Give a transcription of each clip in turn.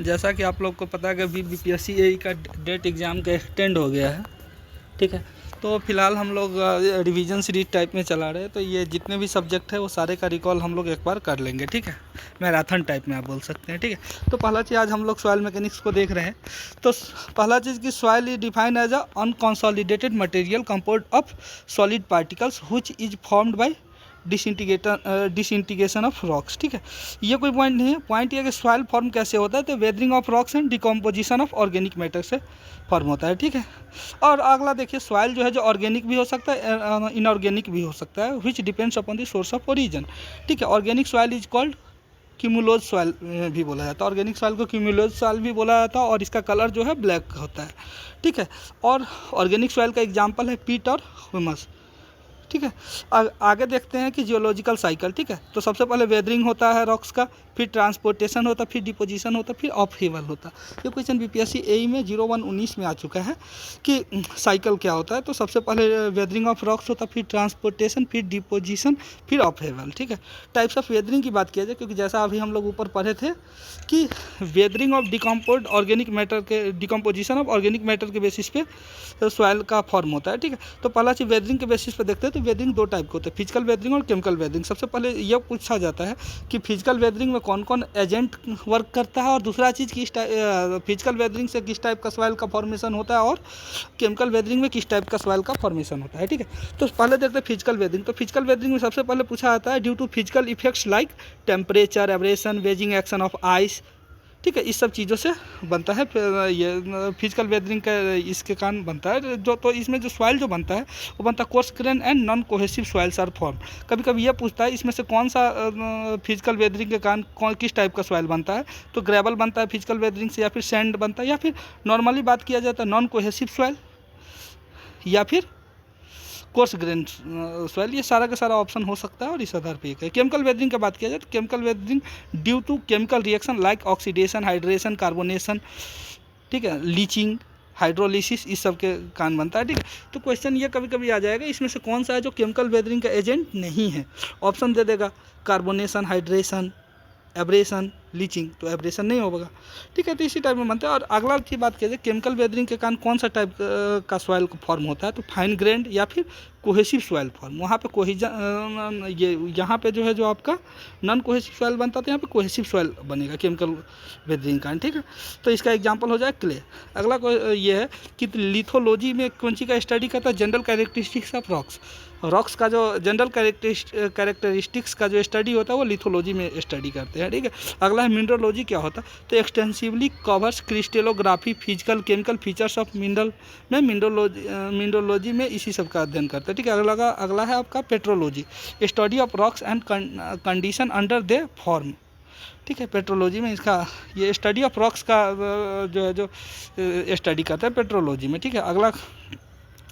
जैसा कि आप लोग को पता है कि अभी बीपीएससी एई का डेट एग्ज़ाम का एक्सटेंड हो गया है, ठीक है। तो फिलहाल हम लोग रिवीजन सीरीज टाइप में चला रहे हैं, तो ये जितने भी सब्जेक्ट है वो सारे का रिकॉल हम लोग एक बार कर लेंगे, ठीक है। मैराथन टाइप में आप बोल सकते हैं, ठीक है। तो पहला चीज़ आज हम लोग सॉइल मैकेनिक्स को देख रहे हैं। तो पहला चीज़ कि soil is defined as a unconsolidated material composed of solid particles which is formed by disintegration of rocks, ठीक है। ये कोई पॉइंट नहीं है। पॉइंट ये कि सॉइल फॉर्म कैसे होता है, तो weathering of rocks and decomposition of organic matter से फॉर्म होता है, ठीक है। और अगला देखिए, सॉइल जो है जो ऑर्गेनिक भी हो सकता है, इनऑर्गेनिक भी हो सकता है, which depends upon the source of origin, ठीक है। Organic soil is called cumulose soil भी बोला जाता है। ऑर्गेनिक सॉइल को क्यूमुलोज सॉइल भी बोला जाता है और इसका कलर जो है ब्लैक होता है, ठीक है। और ऑर्गेनिक सॉइल का एग्जाम्पल है पीट और ह्यूमस, ठीक है। आगे देखते हैं कि जियोलॉजिकल साइकिल, ठीक है। तो सबसे पहले वेदरिंग होता है रॉक्स का, फिर ट्रांसपोर्टेशन होता है, फिर डिपोजिशन होता है, फिर अपहीवल होता है। ये क्वेश्चन बीपीएससी एई में 01-19 में आ चुका है कि साइकिल क्या होता है। तो सबसे पहले वेदरिंग ऑफ रॉक्स होता है, फिर ट्रांसपोर्टेशन, फिर डिपोजिशन, फिर अपहीवल, ठीक है। टाइप्स ऑफ वेदरिंग की बात किया जाए, क्योंकि जैसा अभी हम लोग ऊपर पढ़े थे कि weathering of decomposed organic matter के डिकम्पोजिशन ऑफ ऑर्गेनिक मैटर के बेसिस पे सॉइल का फॉर्म होता है, ठीक है। तो पहला चीज़ वेदरिंग के बेसिस पे देखते हैं। तो वेदरिंग दो टाइप के होते हैं, फिजिकल वेदरिंग और केमिकल वेदरिंग। सबसे पहले यह पूछा जाता है कि फिजिकल वेदरिंग में कौन कौन एजेंट वर्क करता है, और दूसरा चीज़ किस फिजिकल वेदरिंग से किस टाइप का सॉइल का फॉर्मेशन होता है, और केमिकल वेदरिंग में किस टाइप का सॉइल का फॉर्मेशन होता है, ठीक है। तो पहले देखते हैं फिजिकल वेदरिंग। तो फिजिकल वेदरिंग में सबसे पहले पूछा जाता है due to physical effects like temperature, abrasion, wedging action of ice, ठीक है। इस सब चीज़ों से बनता है ये फिजिकल वेदरिंग का, इसके कारण बनता है जो। तो इसमें जो सॉइल जो बनता है वो बनता है coarse grain and non cohesive soils are form. कभी कभी ये पूछता है इसमें से कौन सा फिजिकल वेदरिंग के कारण किस टाइप का सॉइल बनता है। तो ग्रेवल बनता है फिजिकल वेदरिंग से, या फिर सैंड बनता है, या फिर नॉर्मली बात किया जाता है नॉन कोहेसिव सॉइल, या फिर कोर्स ग्रेन सॉइल। ये सारा का सारा ऑप्शन हो सकता है और इस आधार पे एक है। केमिकल वेदरिंग की बात किया जाए तो chemical weathering due to chemical reaction like oxidation, hydration, carbonation, ठीक है, लीचिंग, हाइड्रोलिसिस, इस सब के कारण बनता है, ठीक है। तो क्वेश्चन ये कभी कभी आ जाएगा इसमें से कौन सा है जो केमिकल वेदरिंग का एजेंट नहीं है। ऑप्शन दे देगा कार्बोनेशन, हाइड्रेशन, एब्रेशन, लीचिंग। तो एब्रेशन नहीं होगा, ठीक है। तो इसी टाइप में बनता है। और अगला की बात किया जाए केमिकल वेदरिंग के कारण कौन सा टाइप का सॉइल फॉर्म होता है, तो फाइन ग्रेन्ड या फिर कोहेसिव सॉइल फॉर्म। वहाँ पे कोहिजन ये यहाँ पे जो है जो आपका नॉन कोहेसिव सॉइल बनता था, यहाँ पे कोहेसिव सॉइल बनेगा केमिकल वेदरिंग का, ठीक है। तो इसका एग्जांपल हो जाए क्ले। अगला ये है कि लिथोलॉजी में कौन सी का स्टडी करता है, general characteristics of rocks. Rocks का जो जनरल कैरेक्टरिस्टिक्स का जो स्टडी होता है वो लिथोलॉजी में स्टडी करते हैं, ठीक है। अगला है मिनरलोजी। क्या होता है, तो extensively covers crystallography, physical chemical features of mineral में मिनरलोजी में इसी सब का अध्ययन करते हैं, ठीक है। अगला है आपका petrology, study of rocks and condition under they form, ठीक है। पेट्रोलॉजी में इसका ये स्टडी ऑफ रॉक्स का जो है जो स्टडी करता है पेट्रोलॉजी में, ठीक है। अगला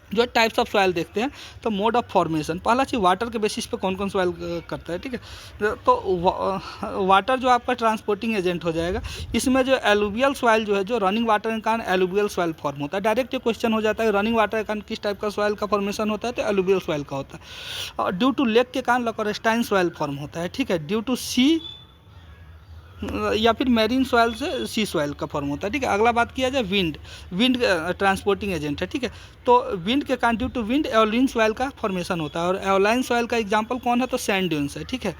जो टाइप्स ऑफ सॉइल देखते हैं, तो मोड ऑफ फॉर्मेशन। पहला चीज़ वाटर के बेसिस पे कौन कौन सॉइल करता है, ठीक है। तो वाटर जो आपका ट्रांसपोर्टिंग एजेंट हो जाएगा। इसमें जो एलुवियल सॉइल जो है, जो रनिंग वाटर के कारण एलुवियल सॉइल फॉर्म होता है। डायरेक्ट ये क्वेश्चन हो जाता है रनिंग वाटर के कारण किस टाइप का सॉइल का फॉर्मेशन होता है, तो एलुवियल सॉइल का होता है। और ड्यू टू लेक के कारण लकोरेस्टाइन सॉइल फॉर्म होता है, ठीक है। ड्यू टू सी या फिर मैरीन सॉइल से सी सॉइल का फॉर्म होता है, ठीक है। अगला बात किया जाए विंड ट्रांसपोर्टिंग एजेंट है, ठीक है। तो विंड के कारण due to wind aeolian soil का फॉर्मेशन होता है, और एओलाइन सॉइल का एग्जांपल कौन है, तो सैंड ड्यून्स है, ठीक है।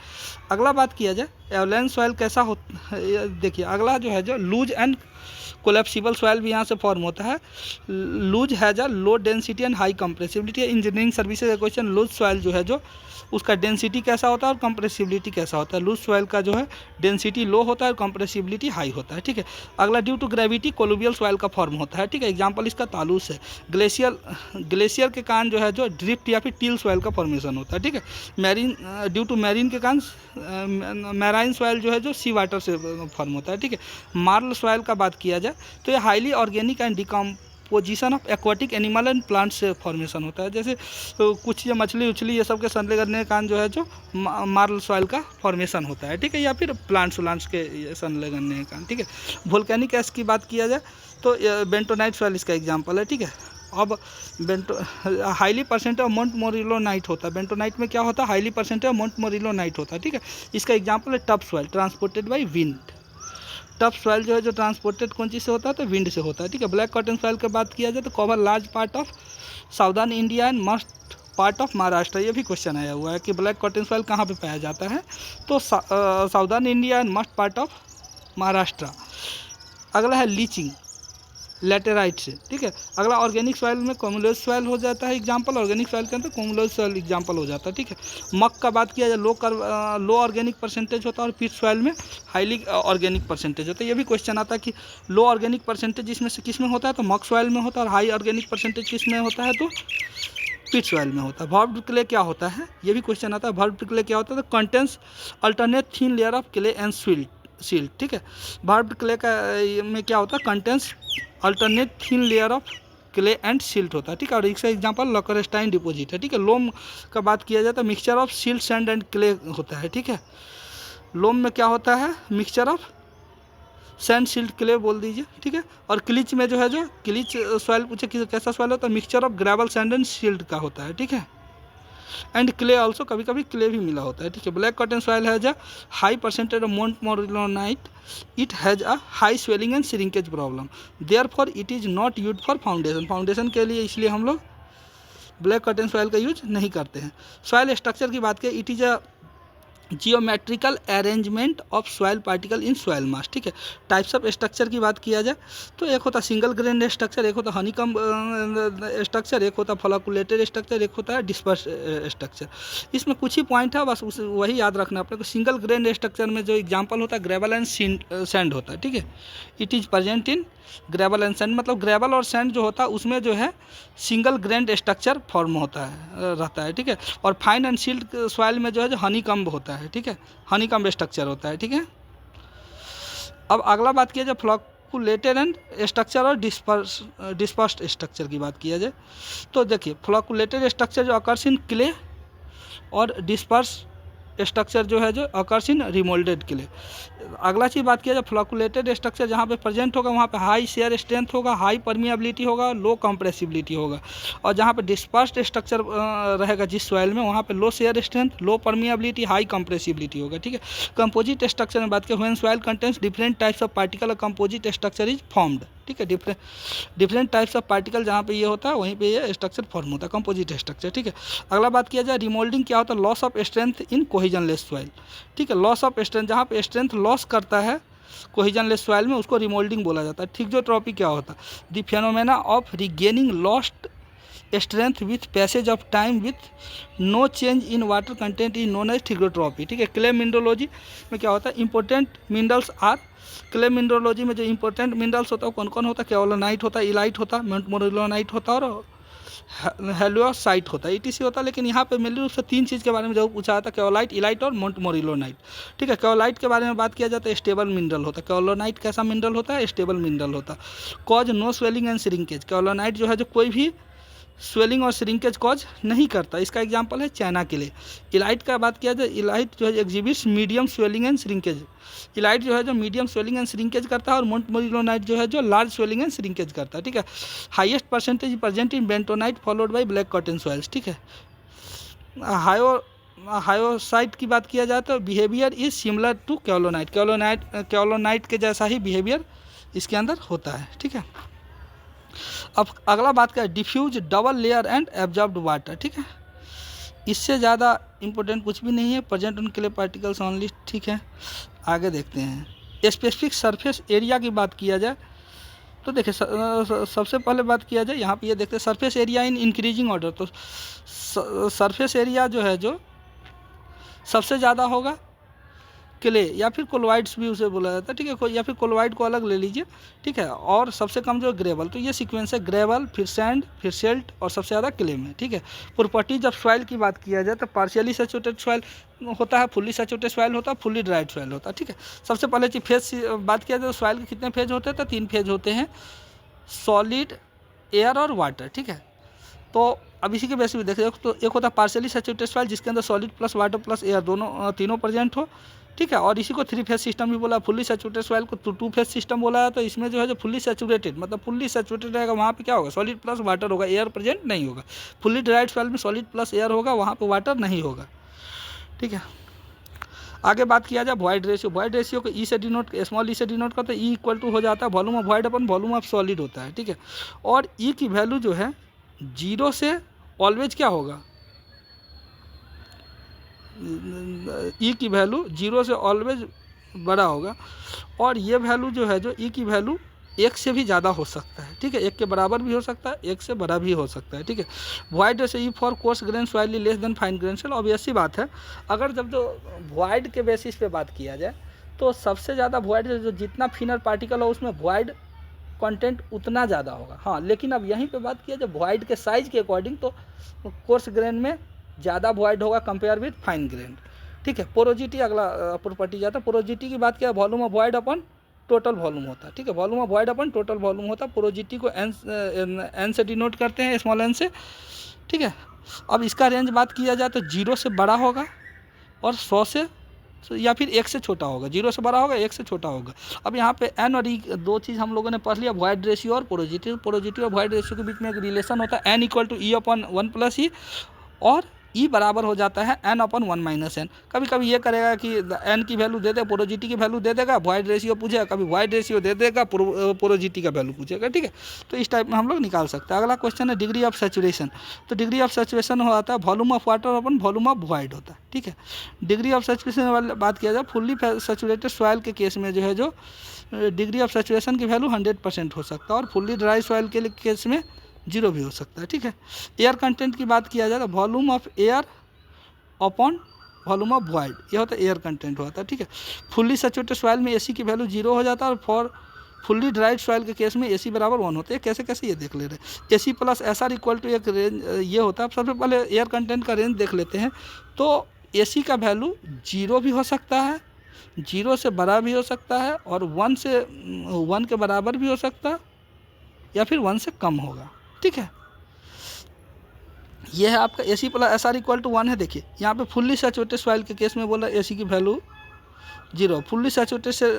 अगला बात किया जाए एओलाइन सॉइल कैसा होता है, देखिए अगला जो है जो लूज एंड कोलेप्सिबल सॉइल भी यहाँ से फॉर्म होता है। Loose has a low density and high compressibility. Engineering services का क्वेश्चन, लूज सॉइल जो है जो उसका डेंसिटी कैसा होता है और कंप्रेसिबिलिटी कैसा होता है। लूज सॉइल का जो है डेंसिटी लो होता है और कंप्रेसिबिलिटी हाई होता है, ठीक है। अगला ड्यू टू ग्रेविटी कोलुवियल सॉइल का फॉर्म होता है, ठीक है। एग्जांपल इसका तालुस है। ग्लेशियर के कारण जो है जो ड्रिफ्ट या फिर टील सॉइल का फॉर्मेशन होता है, ठीक है। मैरीन ड्यू टू मैरीन के कारण मैराइन सॉइल जो है जो सी वाटर से फॉर्म होता है, ठीक है। मार्ल सॉइल का बात किया जाए तो ये highly organic and decomposition of aquatic animal and plant से फॉर्मेशन होता है। जैसे तो कुछ ये मछली उछली ये सब के संलग्न करने के कारण जो है जो मार्ल सॉइल का फॉर्मेशन होता है, ठीक है। या फिर प्लांट्स के संलग्न करने के कारण, ठीक है। वोल्केनिक एश की बात किया जाए तो बेंटोनाइट सॉइल इसका एग्जाम्पल है, ठीक है। अब हाईली परसेंट ऑफ मोंट मोरिलोनाइट होता है। बेंटोनाइट में क्या होता है, हाईली परसेंट ऑफ मोंट मोरिलोनाइट होता है, ठीक है। इसका एग्जाम्पल है tough soil transported by wind, tough soil जो है जो ट्रांसपोर्टेड कौन चीज़ से होता है, तो विंड से होता है, ठीक है। ब्लैक कॉटन सॉइल की बात किया जाए तो cover large part of southern India and must part of Maharashtra. ये भी क्वेश्चन आया हुआ है कि ब्लैक कॉटन सॉइल कहाँ पे पाया जाता है, तो southern India and must part of Maharashtra. अगला है लीचिंग लैटेराइट से, ठीक है। अगला ऑर्गेनिक सॉइल में कोमुलोज सॉइल हो जाता है एग्जांपल, ऑर्गेनिक सॉइल के अंदर कोमुलोज सॉइल एग्जांपल हो जाता है, ठीक है। मक का बात किया जाए लो ऑर्गेनिक परसेंटेज होता है, और पीट सॉइल में हाईली ऑर्गेनिक परसेंटेज होता है। ये भी क्वेश्चन आता है कि लो ऑर्गेनिक परसेंटेज इसमें से किस में होता है, तो मक सॉइल में होता है, और हाई ऑर्गेनिक परसेंटेज किस में होता है, तो पीट सॉइल में होता है। वर्ब्ड क्ले क्या होता है, ये भी क्वेश्चन आता है। वर्ब्ड क्ले क्या होता है, तो contains alternate thin layer of clay and silt, ठीक है। वर्ब्ड क्ले का में क्या होता है, contains alternate thin layer of clay and silt होता है, ठीक है। और इसका एग्जांपल लकरस्टाइन डिपॉजिट है, ठीक है। लोम का बात किया जाए तो mixture of silt sand and clay होता है, ठीक है। लोम में क्या होता है, mixture of sand silt clay बोल दीजिए, ठीक है। और क्लिच में जो है, जो क्लिच सॉइल पूछे कैसा सॉइल होता है, mixture of gravel sand and silt का होता है, ठीक है। एंड क्ले ऑल्सो, कभी कभी क्ले भी मिला होता है, ठीक है। Black cotton soil has a high percentage of montmorillonite, it has a high swelling and shrinkage problem, therefore it is not used for foundation के लिए इसलिए हम लोग ब्लैक कॉटन सॉइल का यूज नहीं करते हैं। सॉइल स्ट्रक्चर की बात करें, it is a geometrical arrangement of soil particle in soil मास, ठीक है। टाइप्स ऑफ स्ट्रक्चर की बात किया जाए तो एक होता है सिंगल ग्रेन स्ट्रक्चर, एक होता है हनीकम स्ट्रक्चर, एक होता है फ्लॉकुलेटेड स्ट्रक्चर, एक होता है डिस्पर्स स्ट्रक्चर। इसमें कुछ ही पॉइंट है, बस वही याद रखना अपने को। सिंगल ग्रेन स्ट्रक्चर में जो एग्जांपल होता है ग्रेवल एंड सैंड होता है, ठीक है। It is present in gravel and sand, मतलब ग्रेवल और सैंड जो होता है उसमें जो है सिंगल ग्रेन स्ट्रक्चर फॉर्म होता है रहता है, ठीक है। और फाइन एंड सिल्ट सॉइल में जो है जो हनीकम्ब होता है, ठीक है, हनीकम्ब स्ट्रक्चर होता है, ठीक है। अब अगला बात किया जाए फ्लॉकुलेटेड एंड स्ट्रक्चर और डिस्पर्स्ड स्ट्रक्चर की बात किया जाए तो देखिए फ्लॉकुलेटेड स्ट्रक्चर जो अकर्स इन क्ले और डिस्पर्स स्ट्रक्चर जो है जो अकर्स इन रिमोल्डेड क्ले। अगला चीज़ बात किया जाए फ्लॉकुलेटेड स्ट्रक्चर जहाँ पे प्रेजेंट होगा वहाँ पे हाई शेयर स्ट्रेंथ होगा, हाई परमिएबिलिटी होगा, लो कंप्रेसिबिलिटी होगा। और जहाँ पे डिस्पर्स्ड स्ट्रक्चर रहेगा जिस सॉइल में वहाँ पे लो शेयर स्ट्रेंथ, लो परमिएबिलिटी, हाई कंप्रेसिबिलिटी होगा, ठीक है। कंपोजिट स्ट्रक्चर में बात करें when soil contains different types of particle, composite structure is formed, ठीक है। डिफरेंट टाइप्स ऑफ पार्टिकल जहाँ पे ये होता है वहीं पे ये स्ट्रक्चर फॉर्म होता है, कंपोजिट स्ट्रक्चर, ठीक है। अगला बात किया जाए रिमोल्डिंग क्या होता है, loss of strength in cohesionless soil, ठीक है। लॉस ऑफ स्ट्रेंथ जहाँ पे स्ट्रेंथ लॉस करता है कोहिजनलेस सॉइल में उसको रिमोल्डिंग बोला जाता है। थिग्जोट्रॉपी क्या होता है, the phenomena of regaining lost strength with passage of time with no change in water content is known as thixotropy, ठीक है। क्ले मिनरलोजी में क्या होता है, important minerals are, clay mineralogy में जो इंपॉर्टेंट मिनरल्स होता है कौन कौन होता है, केओलोनाइट होता है, इलाइट होता है, मोंटमोरिलोनाइट होता है और हेलोसाइट होता है, ETC होता है। लेकिन यहाँ पे मेनली रूप से तीन चीज़ के बारे में जरूर पूछा जाता है, केओलाइट, इलाइट और मोंटमोरिलोनाइट, ठीक है। केओलाइट के बारे में बात किया जाता है स्टेबल मिनरल होता है, केओलोनाइट कैसा मिनरल होता है, स्टेबल मिनरल होता है। Cause no swelling and shrinkage, kaolinite जो है जो कोई भी स्वेलिंग और श्रिंकेज कॉज नहीं करता, इसका एग्जांपल है चाइना के लिए। इलाइट का बात किया जाए, इलाइट जो है exhibits medium swelling and shrinkage, elite जो है जो मीडियम स्वेलिंग एंड श्रिंकेज करता है, और मोंटमोरिलोनाइट जो है जो लार्ज स्वेलिंग एंड श्रिंकेज करता है, ठीक है। Highest percentage present in bentonite followed by black cotton soils, ठीक है। हायोसाइट की बात किया जाए तो बिहेवियर इज सिमिलर टू केओलोनाइट के जैसा ही बिहेवियर इसके अंदर होता है, ठीक है। अब अगला बात करें diffuse double layer and absorbed water, ठीक है। इससे ज़्यादा इंपॉर्टेंट कुछ भी नहीं है, present on clay particles only, ठीक है। आगे देखते हैं स्पेसिफिक सरफेस एरिया की बात किया जाए तो देखिए सबसे पहले बात किया जाए यहाँ पे ये देखते हैं surface area in increasing order, तो सरफेस एरिया जो है जो सबसे ज़्यादा होगा क्ले या फिर कोलोइड्स भी उसे बोला जाता है, ठीक है। या फिर कोलोइड को अलग ले लीजिए, ठीक है। और सबसे कम जो ग्रेवल, तो ये सीक्वेंस है ग्रेवल, फिर सैंड, फिर सिल्ट और सबसे ज़्यादा क्ले में, ठीक है। प्रॉपर्टीज ऑफ सॉइल की बात किया जाए तो पार्शियली सैचुरेटेड सॉइल होता है, फुल्ली सैचुरेटेड सॉइल होता है, फुल्ली ड्राइड सॉइल होता है, ठीक है। सबसे पहले चीज फेज बात किया जाए तो सॉइल के कितने फेज होते हैं, तो 3 फेज होते हैं, सॉलिड, एयर और वाटर, ठीक है। तो अब इसी के बेस पे देखिए तो एक होता है पार्शियली सैचुरेटेड सॉइल जिसके अंदर solid plus water plus air तीनों प्रेजेंट हो, ठीक है। और इसी को 3 फेज सिस्टम भी बोला, फुल्ली सैचुरेटेड सॉइल को 2 फेज सिस्टम बोला है। तो इसमें जो है जो फुल्ली सैचुरेटेड मतलब फुल्ली सैचुरेटेड रहेगा वहाँ पे क्या होगा, सॉलिड प्लस वाटर होगा, एयर प्रेजेंट नहीं होगा। फुल्ली ड्राइड सॉइल में सॉलिड प्लस एयर होगा, वहाँ पे वाटर नहीं होगा, ठीक है। आगे बात किया जाए वॉइड रेशियो को ई से डिनोट, स्मॉल ई से डिनोट करते हैं। ई इक्वल टू हो जाता है volume of void upon volume of solid होता है, ठीक है। और ई की वैल्यू जो है 0 से ऑलवेज क्या होगा, ई की वैल्यू 0 से ऑलवेज बड़ा होगा। और ये वैल्यू जो है, जो ई की वैल्यू 1 से भी ज़्यादा हो सकता है, ठीक है। 1 के बराबर भी हो सकता है, 1 से बड़ा भी हो सकता है, ठीक है। Void ratio e for coarse grain slightly less than fine grain soil. Obvious सी बात है, अगर जब जो वॉइड के बेसिस पे बात किया जाए तो सबसे ज़्यादा वॉइड जो जितना फिनर पार्टिकल हो उसमें वॉइड कंटेंट उतना ज़्यादा होगा। हाँ, लेकिन अब यहीं पे बात किया जब वॉइड के साइज के अकॉर्डिंग तो कोर्स ग्रेन में ज़्यादा वॉइड होगा कंपेयर विथ फाइन ग्रेन, ठीक है। पोरोजिटी अगला प्रॉपर्टी जाता है। पोरोजिटी की बात किया volume of void upon total volume होता है, ठीक है। Volume of void upon total volume होता है। पोरोजिटी को एन से डिनोट करते हैं, स्मॉल एन से, ठीक है। अब इसका रेंज बात किया जाए तो 0 से बड़ा होगा और 100 से या फिर 1 से छोटा होगा। 0 से बड़ा होगा, 1 से छोटा होगा। अब यहाँ पे एन और ई दो चीज़ हम लोगों ने पढ़ लिया, वॉइड रेशियो और पोरोजिटी। पोरोजिटी और वॉइड रेशियो के बीच में एक रिलेशन होता है, N equal to e upon 1 plus ई, और ई बराबर हो जाता है एन अपॉन 1 माइनस एन। कभी कभी ये करेगा कि एन की वैल्यू दे दे, पोरोजिटी की वैल्यू दे देगा, वॉइड रेशियो पूछेगा, कभी वॉइड रेशियो दे देगा, पोरोजिटी का वैल्यू पूछेगा, ठीक है। तो इस टाइप में हम लोग निकाल सकते हैं। अगला क्वेश्चन है डिग्री ऑफ सैचुरेशन। तो डिग्री ऑफ सैचुरेशन होता है volume of water upon volume of void होता है, ठीक है। डिग्री ऑफ सैचुरेशन वाली बात किया जाए, फुल्ली सैचुरेटेड सॉइल के केस में जो है जो डिग्री ऑफ सैचुरेशन की वैल्यू 100% हो सकता है, और फुल्ली ड्राई सॉइल के केस में 0 भी हो सकता है, ठीक है। एयर कंटेंट की बात किया जाए तो volume of air upon volume of void, ये होता है एयर कंटेंट होता है, ठीक है। फुल्ली सैचुरेटेड सॉइल में एसी की वैल्यू 0 हो जाता है, और फॉर फुल्ली ड्राइड सॉइल के केस में एसी बराबर 1 होते हैं। कैसे कैसे ये देख ले रहे हैं। AC plus SR equal to एक रेंज ये होता है। सबसे पहले एयर कंटेंट का रेंज देख लेते हैं। तो एसी का वैल्यू 0 भी हो सकता है, 0 से बड़ा भी हो सकता है, और 1 के बराबर भी हो सकता है, या फिर 1 से कम होगा, ठीक है। यह है आपका AC plus SR equal to 1 है। देखिए यहाँ पे फुल्ली सैचुरेटेड सॉइल के केस में बोला एसी की वैल्यू 0, फुल्ली सैचुरेटेड से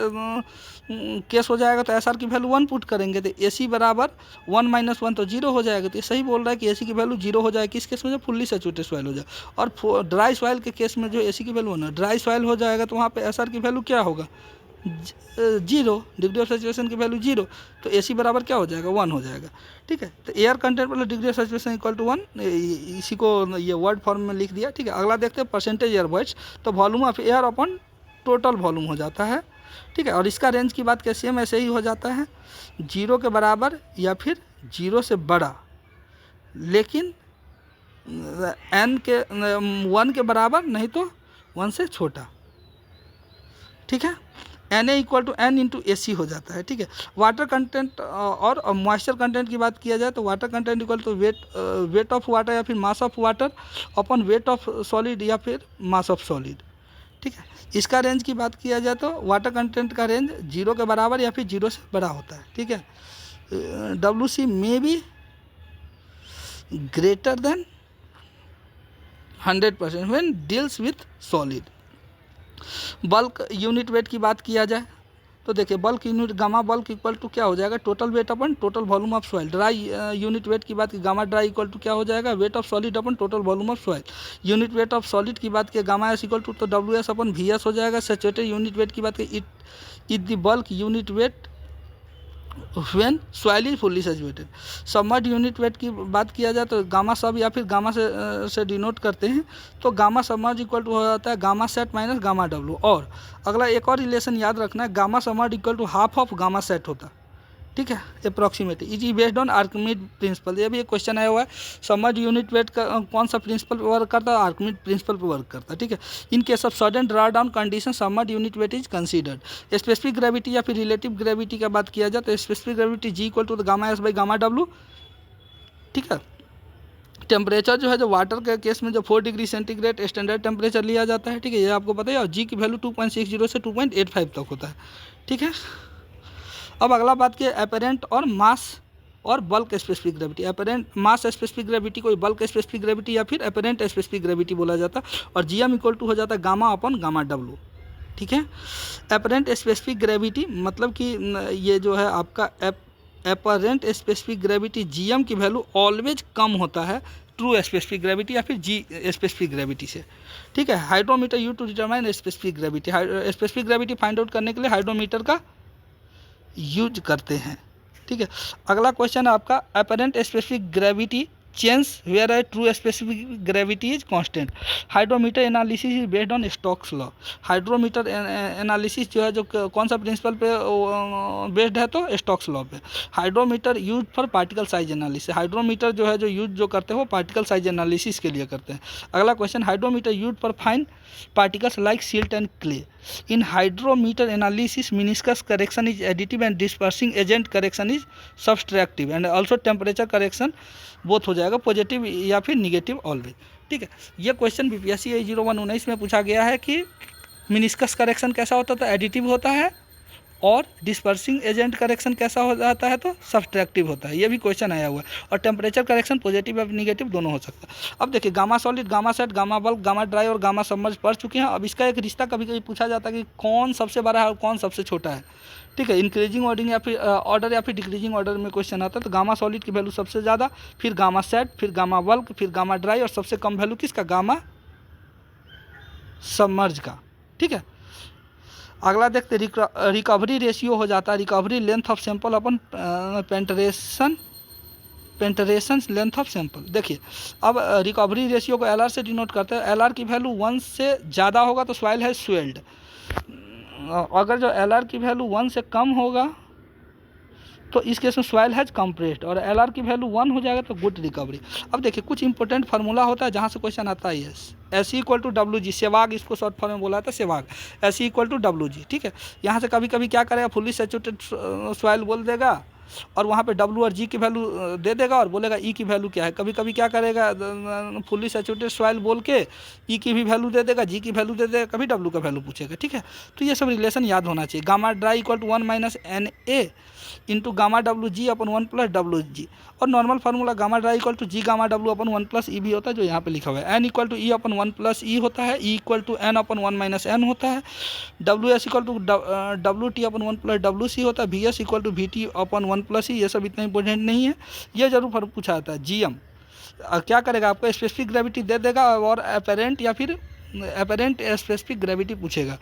केस हो जाएगा तो एसआर की वैल्यू 1 पुट करेंगे तो एसी बराबर 1 माइनस 1 तो 0 हो जाएगा। तो ये सही बोल रहा है कि एसी की वैल्यू 0 हो जाएगी किस केस में, जब फुल्ली सैचुरेटेड सॉइल हो जाए। और ड्राई सॉइल के केस में जो एसी की वैल्यू होना, ड्राई सॉइल हो जाएगा तो वहाँ पे एसआर की वैल्यू क्या होगा, 0, डिग्री ऑफ सैचुरेशन की वैल्यू 0, तो एसी बराबर क्या हो जाएगा, 1 हो जाएगा, ठीक है। तो एयर कंटेंट मतलब degree of saturation equal to 1, इसी को ये वर्ड फॉर्म में लिख दिया, ठीक है। अगला देखते हैं परसेंटेज एयर वॉइड्स। तो volume of air upon total volume हो जाता है, ठीक है। और इसका रेंज की बात कैसे सेम ऐसे ही हो जाता है, 0 के बराबर या फिर 0 से बड़ा, लेकिन n के 1 के बराबर नहीं तो 1 से छोटा, ठीक है। Na equal to n into a c हो जाता है, ठीक है। वाटर कंटेंट और मॉइस्चर कंटेंट की बात किया जाए तो water content equal to weight of water या फिर mass of water upon weight of solid या फिर मास ऑफ सॉलिड, ठीक है। इसका रेंज की बात किया जाए तो वाटर कंटेंट का रेंज 0 के बराबर या फिर 0 से बड़ा होता है, ठीक है। WC may be greater than 100% when deals with solid. Bulk unit weight की बात किया जाए तो देखिए bulk unit gamma bulk equal to क्या हो जाएगा, total weight upon total volume of soil. Dry unit weight की बात की गामा ड्राई इक्वल टू क्या हो जाएगा, wait of solid upon total volume of soil. Unit weight of solid की बात की गामा एस इक्वल टू तो WS अपन VS हो जाएगा। सैचुरेटेड यूनिट वेट की बात की it the bulk unit wait when soil is fully saturated. Submerge unit weight की बात किया जाए तो गामा सब या फिर गामा से डिनोट करते हैं, तो गामा सबमर्ज इक्वल टू हो जाता है gamma sat minus gamma W। और अगला एक और रिलेशन याद रखना है, gamma submerge equal to half of gamma sat होता है, ठीक है। Approximately is based on Archimedes principle. ये भी एक क्वेश्चन आया हुआ है, सबमर्ज यूनिट वेट का कौन सा प्रिंसिपल पर वर्क करता है, आर्किमिड प्रिंसिपल पर वर्क करता है, ठीक है। In case of sudden draw down condition submerge unit weight is considered. Specific gravity या फिर रिलेटिव ग्रेविटी का बात किया जाए तो specific gravity G equal to gamma S by gamma W, ठीक है। टेम्परेचर जो है जो वाटर के केस में जो 4 डिग्री सेंटीग्रेड स्टैंडर्ड टेम्परेचर लिया जाता है, ठीक है, ये आपको पता है। और G की वैल्यू 2.60 से 2.85 तक होता है, ठीक है। अब अगला बात किया एपरेंट और मास और बल्क स्पेसिफिक ग्रेविटी। एपरेंट मास स्पेसिफिक ग्रेविटी को बल्क स्पेसिफिक ग्रेविटी या फिर एपरेंट स्पेसिफिक ग्रेविटी बोला जाता है। और GM इक्वल टू हो जाता है गामा अपॉन गामा W, ठीक है। एपरेंट स्पेसिफिक ग्रेविटी मतलब कि ये जो है आपका एपरेंट स्पेसिफिक ग्रेविटी GM की वैल्यू ऑलवेज कम होता है ट्रू स्पेसिफिक ग्रेविटी या फिर जी स्पेसिफिक ग्रेविटी से, ठीक है। Hydrometer use to determine specific gravity, specific gravity find out करने के लिए हाइड्रोमीटर का यूज करते हैं, ठीक है। अगला क्वेश्चन है आपका apparent specific gravity change where a true specific gravity is constant. Hydrometer analysis is based on Stokes law. Hydrometer analysis जो है जो कौन सा प्रिंसिपल पे बेस्ड है, तो स्टोक्स लॉ पे। Hydrometer use for particle size analysis, hydrometer जो है जो यूज जो करते हैं वो पार्टिकल साइज एनालिसिस के लिए करते हैं। अगला question hydrometer use for fine particles like silt and clay. In hydrometer analysis meniscus correction is additive and dispersing agent correction is subtractive and also temperature correction both हो जाएगा, positive या फिर negative always, ठीक है। ये question BPSC 0119 में पूछा गया है कि मिनिस्कस करेक्शन कैसा होता है, तो एडिटिव होता है, और डिस्पर्सिंग एजेंट करेक्शन कैसा हो जाता है, तो सब्सट्रैक्टिव होता है। ये भी क्वेश्चन आया हुआ है। और टेम्परेचर करेक्शन पॉजिटिव या निगेटिव दोनों हो सकता है। अब देखिए gamma solid, gamma sat, gamma bulk, gamma dry और गामा सबमर्ज पढ़ चुके हैं। अब इसका एक रिश्ता कभी कभी पूछा जाता है कि कौन सबसे बड़ा है और कौन सबसे छोटा है, ठीक है। इंक्रीजिंग ऑर्डर या फिर डिक्रीजिंग ऑर्डर में क्वेश्चन आता है, तो गामा सॉलिड की वैल्यू सबसे ज़्यादा, फिर गामा सेट, फिर गामा बल्क, फिर गामा ड्राई, और सबसे कम वैल्यू किसका, गामा सबमर्ज का, ठीक है। अगला देखते रिकवरी रेशियो हो जाता है recovery length of sample upon penetration length of sample. देखिए अब रिकवरी रेशियो को एलआर से डिनोट करते हैं। एलआर की वैल्यू 1 से ज़्यादा होगा तो सॉइल है स्वेल्ड, अगर जो एलआर की वैल्यू 1 से कम होगा तो इस केस में सॉइल हैज कंप्रेस्ड, और एलआर की वैल्यू 1 हो जाएगा तो गुड रिकवरी। अब देखिए कुछ इंपॉर्टेंट फार्मूला होता है जहाँ से क्वेश्चन आता है, S equal to W G, Sehwag इसको शॉर्ट फॉर्म में बोला था Sehwag, S equal to W G, ठीक है। यहाँ से कभी कभी क्या करेगा, फुल्ली सैचुरेटेड सॉइल बोल देगा और वहाँ पे डब्ल्यू और जी की वैल्यू दे देगा और बोलेगा ई की वैल्यू क्या है। कभी कभी क्या करेगा, फुल्ली सैचुरेटेड सॉइल बोल के ई की भी वैल्यू दे देगा, जी की वैल्यू दे देगा, कभी डब्ल्यू का वैल्यू पूछेगा, ठीक है। तो ये सब रिलेशन याद होना चाहिए। Gamma dry equal to 1 minus N A into gamma W G upon 1 plus W G, और normal formula gamma dry equal to G gamma W upon 1 plus E भी होता है जो यहाँ पे लिखा हुआ है। N equal to E upon 1 plus E होता है, E equal to N upon 1 minus N होता है, W S equal to W T upon 1 plus W C होता है, V S equal to V T upon 1 plus E. ये सब इतना important नहीं है, ये जरूर पूछा जाता है। जी एम क्या करेगा, आपको स्पेसिफिक ग्रेविटी दे देगा और अपेरेंट या फिर अपेरेंट स्पेसिफिक ग्रेविटी पूछेगा,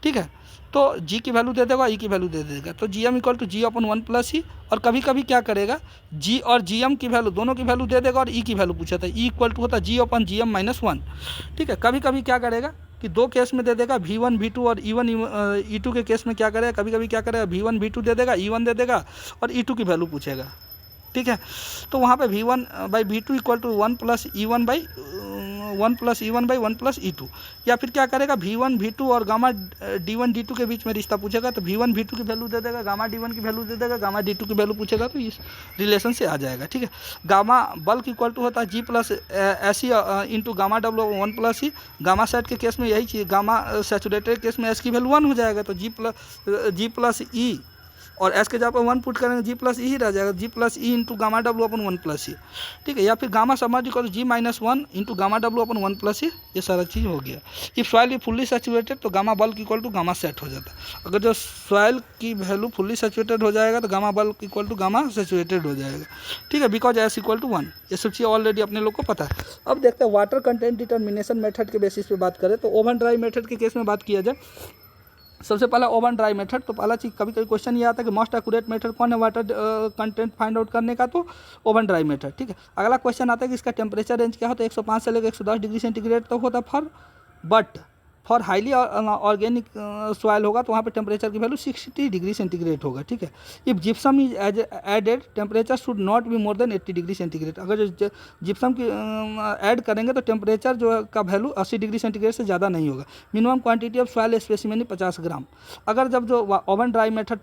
ठीक है। तो जी की वैल्यू दे देगा, ई की वैल्यू दे देगा, तो G M equal to G upon 1 plus ई। और कभी कभी क्या करेगा, जी और जी एम की वैल्यू दोनों की वैल्यू दे देगा और ई की वैल्यू पूछा था, ई इक्वल टू होता है जी अपन जी एम माइनस 1, ठीक है। कभी कभी क्या करेगा कि दो केस में दे देगा, V1 V2 और E1 E2 के केस में क्या करेगा, कभी कभी क्या करेगा V1 V2 दे देगा, E1 दे देगा और E2 की वैल्यू पूछेगा, ठीक है। तो वहाँ पे V1 by V2 equal to 1 plus E1 by 1 plus E1 by 1 plus E2, या फिर क्या करेगा V1 V2 और गामा D1 D2 के बीच में रिश्ता पूछेगा तो V1 V2 की वैल्यू दे देगा, गामा D1 की वैल्यू दे देगा, गामा D2 की वैल्यू पूछेगा, तो इस रिलेशन से आ जाएगा, ठीक है। गामा बल्क इक्वल टू होता है G plus S E into gamma W 1 plus E. Gamma sat के केस में यही चीज़, गामा सैचुरेटेड केस में एस की वैल्यू 1 हो जाएगा तो जी प्लस ई, और एस के जगह पर 1 पुट करेंगे जी प्लस ई ही रह जाएगा, G plus E into gamma W upon 1 plus E, ठीक है। या फिर gamma submerge equal to G minus 1 into gamma W upon 1 plus E, ये सारा चीज़ हो गया। If soil is fully saturated तो gamma bulk equal to gamma sat हो जाता है। अगर जो सॉइल की वैल्यू फुल्ली सैचुरेटेड हो जाएगा तो gamma bulk equal to gamma saturated हो जाएगा, ठीक है, बिकॉज एस इक्वल टू 1। ये सब चीज़ ऑलरेडी अपने लोग को पता है। अब देखते हैं वाटर कंटेंट डिटर्मिनेशन मेथड के बेसिस पे बात करें तो ओवन ड्राई मेथड के केस में बात किया जाए। सबसे पहला ओवन ड्राई मेथड, तो पहला चीज़ कभी कभी क्वेश्चन ये आता है कि मोस्ट एक्यूरेट मेथड कौन है वाटर कंटेंट फाइंड आउट करने का, तो ओवन ड्राई मेथड, ठीक है। अगला क्वेश्चन आता है कि इसका टेम्परेचर रेंज क्या होता है, 105 से लेकर 110 डिग्री सेंटीग्रेड तक होता है फॉर हाईली ऑर्गेनिक सॉइल होगा तो वहाँ पे टेम्परेचर की वैल्यू 60 डिग्री सेंटीग्रेड होगा, ठीक है। If gypsum is added temperature should not be more than 80 degree centigrade. अगर जो जिप्सम की ऐड करेंगे तो टेम्परेचर जो का वैल्यू 80 डिग्री सेंटीग्रेड से ज़्यादा नहीं होगा। Minimum quantity of soil specimen 50 ग्राम। अगर जब जो ओवन ड्राई मेथड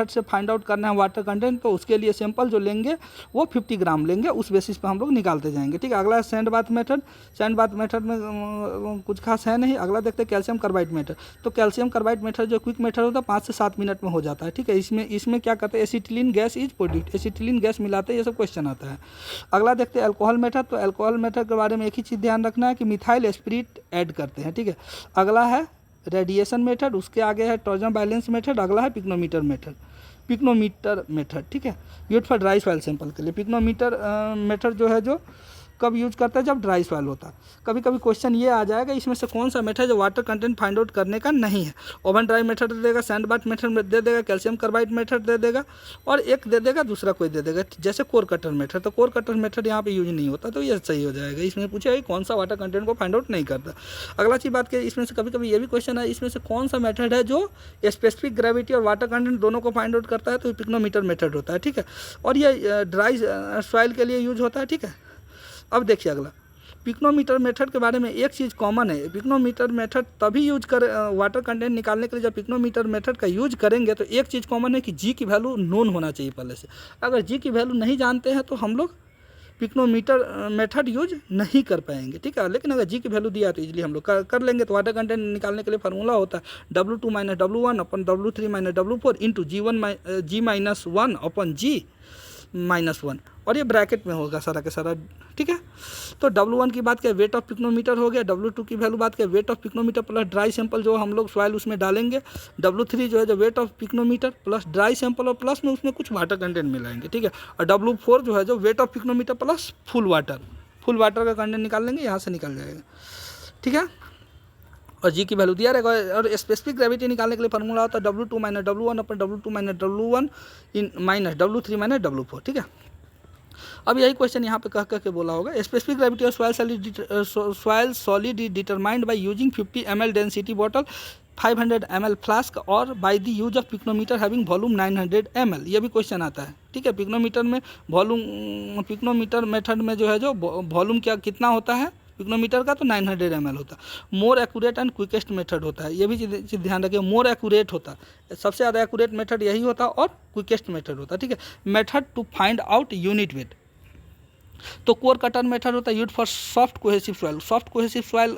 से फाइंड आउट करना है वाटर कंटेंट तो उसके लिए सैंपल जो लेंगे वो 50 ग्राम लेंगे, उस बेसिस पर हम लोग निकालते जाएंगे, ठीक है। अगला है sand bath method. Sand bath method में कुछ खास है नहीं। अगला देखते हैं कैल्शियम कार्बाइड मेथड। तो कैल्शियम कार्बाइड मेथड जो क्विक मेथड होता है 5 से 7 मिनट में हो जाता है, ठीक है। इसमें क्या करते हैं, acetylene gas is produced, acetylene gas मिलाते हैं, ये सब क्वेश्चन आता है। अगला देखते हैं अल्कोहल मेथड। तो अल्कोहल मेथड के बारे में एक ही चीज़ ध्यान रखना है कि मिथाइल स्पिरिट ऐड करते हैं, ठीक है। अगला है रेडिएशन मेथड, उसके आगे है टॉर्जन बैलेंस मेथड, अगला है पिक्नोमीटर मेथड। पिक्नोमीटर मेथड, ठीक है, use for dry soil sample के लिए। पिक्नोमीटर मेथड जो है जो कब यूज करता है, जब ड्राई सॉइल होता है। कभी कभी क्वेश्चन ये आ जाएगा इसमें से कौन सा मेथड जो वाटर कंटेंट फाइंड आउट करने का नहीं है। ओवन ड्राई मेथड दे देगा, सैंड बाथ मेथड दे देगा, कैल्शियम कार्बाइड मेथड दे देगा, और एक दे देगा, दूसरा कोई दे देगा, जैसे कोर कटर मेथड। तो कोर कटर मेथड यहाँ पे यूज नहीं होता, तो ये सही हो जाएगा। इसमें पूछे कौन सा वाटर कंटेंट को फाइंड आउट नहीं करता। अगला चीज़ बात करें, इसमें से कभी कभी ये भी क्वेश्चन है, इसमें से कौन सा मेथड है जो स्पेसिफिक ग्रेविटी और वाटर कंटेंट दोनों को फाइंड आउट करता है, तो पिक्नोमीटर मेथड होता है, ठीक है। और ये ड्राई सॉइल के लिए यूज होता है, ठीक है। अब देखिए अगला, पिक्नोमीटर मेथड के बारे में एक चीज़ कॉमन है। पिक्नोमीटर मेथड तभी यूज कर वाटर कंटेंट निकालने के लिए जब पिक्नोमीटर मेथड का यूज करेंगे, तो एक चीज़ कॉमन है कि जी की वैल्यू नोन होना चाहिए पहले से। अगर जी की वैल्यू नहीं जानते हैं तो हम लोग पिक्नोमीटर मेथड यूज नहीं कर पाएंगे, ठीक है। लेकिन अगर जी की वैल्यू दिया तो इजीली हम लोग कर लेंगे। तो वाटर कंटेंट निकालने के लिए फार्मूला होता है W2 - W1 अपन W3 - W4 इंटू G-1 अपन G-1, और ये ब्रैकेट में होगा सारा के सारा, ठीक है। तो W1 की बात करें, वेट ऑफ पिक्नोमीटर हो गया। W2 की वैल्यू बात करें, weight of pycnometer plus dry sample जो हम लोग सॉइल उसमें डालेंगे। W3 जो है जो weight of pycnometer plus dry sample और प्लस में उसमें कुछ वाटर कंटेंट मिलाएंगे, ठीक है। और W4 जो है जो weight of pycnometer plus full water का कंटेंट निकाल लेंगे, यहाँ से निकल जाएगा, ठीक है। और जी की वैल्यू दिया रहेगा। और स्पेसिफिक ग्रेविटी निकालने के लिए फार्मूला होता है W2 - W1 अपन W2 - W1 minus W3 - W4, ठीक है। अब यही क्वेश्चन यहाँ पे कह के बोला होगा, specific gravity of soil solid determined by using 50 ml density bottle 500 ml flask और by the use of pycnometer having volume 900 ml। ये भी क्वेश्चन आता है, ठीक है। पिक्नोमीटर में वॉल्यूम, पिक्नोमीटर मेथड में जो है जो वॉल्यूम क्या कितना होता है पिक्नोमीटर का, तो 900 ml होता है। More accurate and quickest method होता है, ये भी चीज़ ध्यान रखिए। मोर एक्यूरेट होता है, सबसे ज़्यादा एक्यूरेट मेथड यही होता है, और क्विकेस्ट मेथड होता है, ठीक है। Method to find out unit weight, तो कोर कटर मेथड होता है use for soft cohesive soil. Soft cohesive soil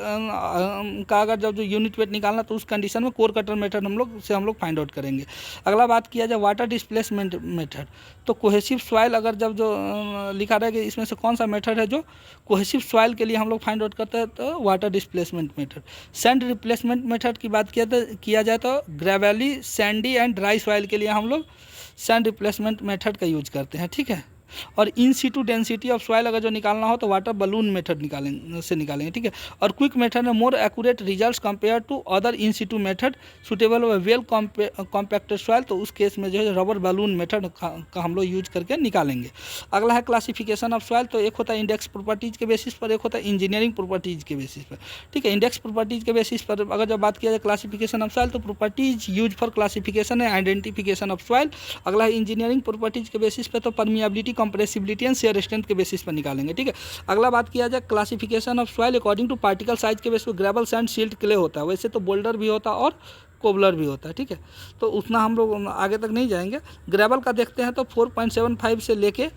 का अगर जब जो यूनिट वेट निकालना, तो उस कंडीशन में कोर कटर मेथड हम लोग फाइंड आउट करेंगे। अगला बात किया जाए वाटर डिस्प्लेसमेंट मेथड, तो कोहेसिव सॉइल अगर जब जो लिखा रहेगा इसमें से कौन सा मेथड है जो कोहेसिव सॉइल के लिए हम लोग फाइंड आउट करते हैं, तो water displacement method. Sand replacement method की बात किया जाए तो gravelly, sandy and dry soil के लिए हम लोग सैंड रिप्लेसमेंट मेथड का यूज करते हैं, ठीक है। और in situ density of soil अगर जो निकालना हो तो वाटर बलून मेथड निकालेंगे, ठीक है। और क्विक मेथड में more accurate results compare to other in situ method suitable well compacted soil, तो उस केस में जो है रबर बलून मेथड का हम लोग यूज करके निकालेंगे। अगला है क्लासिफिकेशन ऑफ सॉइल, तो एक होता है इंडेक्स प्रॉपर्टीज के बेसिस पर, एक होता है इंजीनियरिंग प्रॉपर्टीज के बेसिस पर, ठीक है। इंडेक्स प्रॉपर्टीज के बेसिस पर अगर जब बात किया जाए क्लासिफिकेशन ऑफ सॉइल, तो प्रॉपर्टीज यूज फॉर क्लासिफिकेशन है आइडेंटिफिकेशन ऑफ सॉइल। अगला है इंजीनियरिंग प्रॉपर्टीज के बेसिस पर, तो permeability, compressibility and shear strength के बेसिस पर निकालेंगे, ठीक है। अगला बात किया जाए classification of soil according to particle size के बेसिस पर, ग्रेवल, सैंड, सिल्ट, क्ले होता है, वैसे तो बोल्डर भी होता है और कोबलर भी होता है, ठीक है। तो उतना हम लोग आगे तक नहीं जाएंगे। ग्रेवल का देखते हैं तो 4.75 से लेके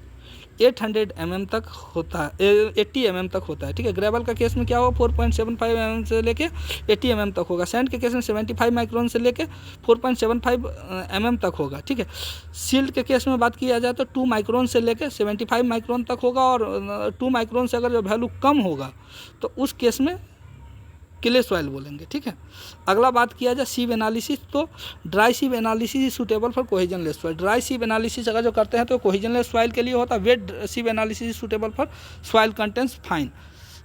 800 mm तक होता है, 80 mm तक होता है, ठीक है। ग्रेवल का केस में क्या होगा, 4.75 mm से लेके 80 mm तक होगा। सैंड के केस में 75 माइक्रोन से लेके 4.75 mm तक होगा, ठीक है। सिल्ट के केस में बात किया जाए तो 2 माइक्रोन से लेके 75 माइक्रोन तक होगा, और 2 माइक्रोन से अगर जो वैल्यू कम होगा तो उस केस में क्ले सॉइल बोलेंगे, ठीक है। अगला बात किया जाए सीव एनालिसिस, तो dry sieve analysis is suitable for cohesionless soil. Dry sieve analysis अगर जो करते हैं तो कोहेजनलेस सॉइल के लिए होता है। Wet sieve analysis is suitable for soil contents fine.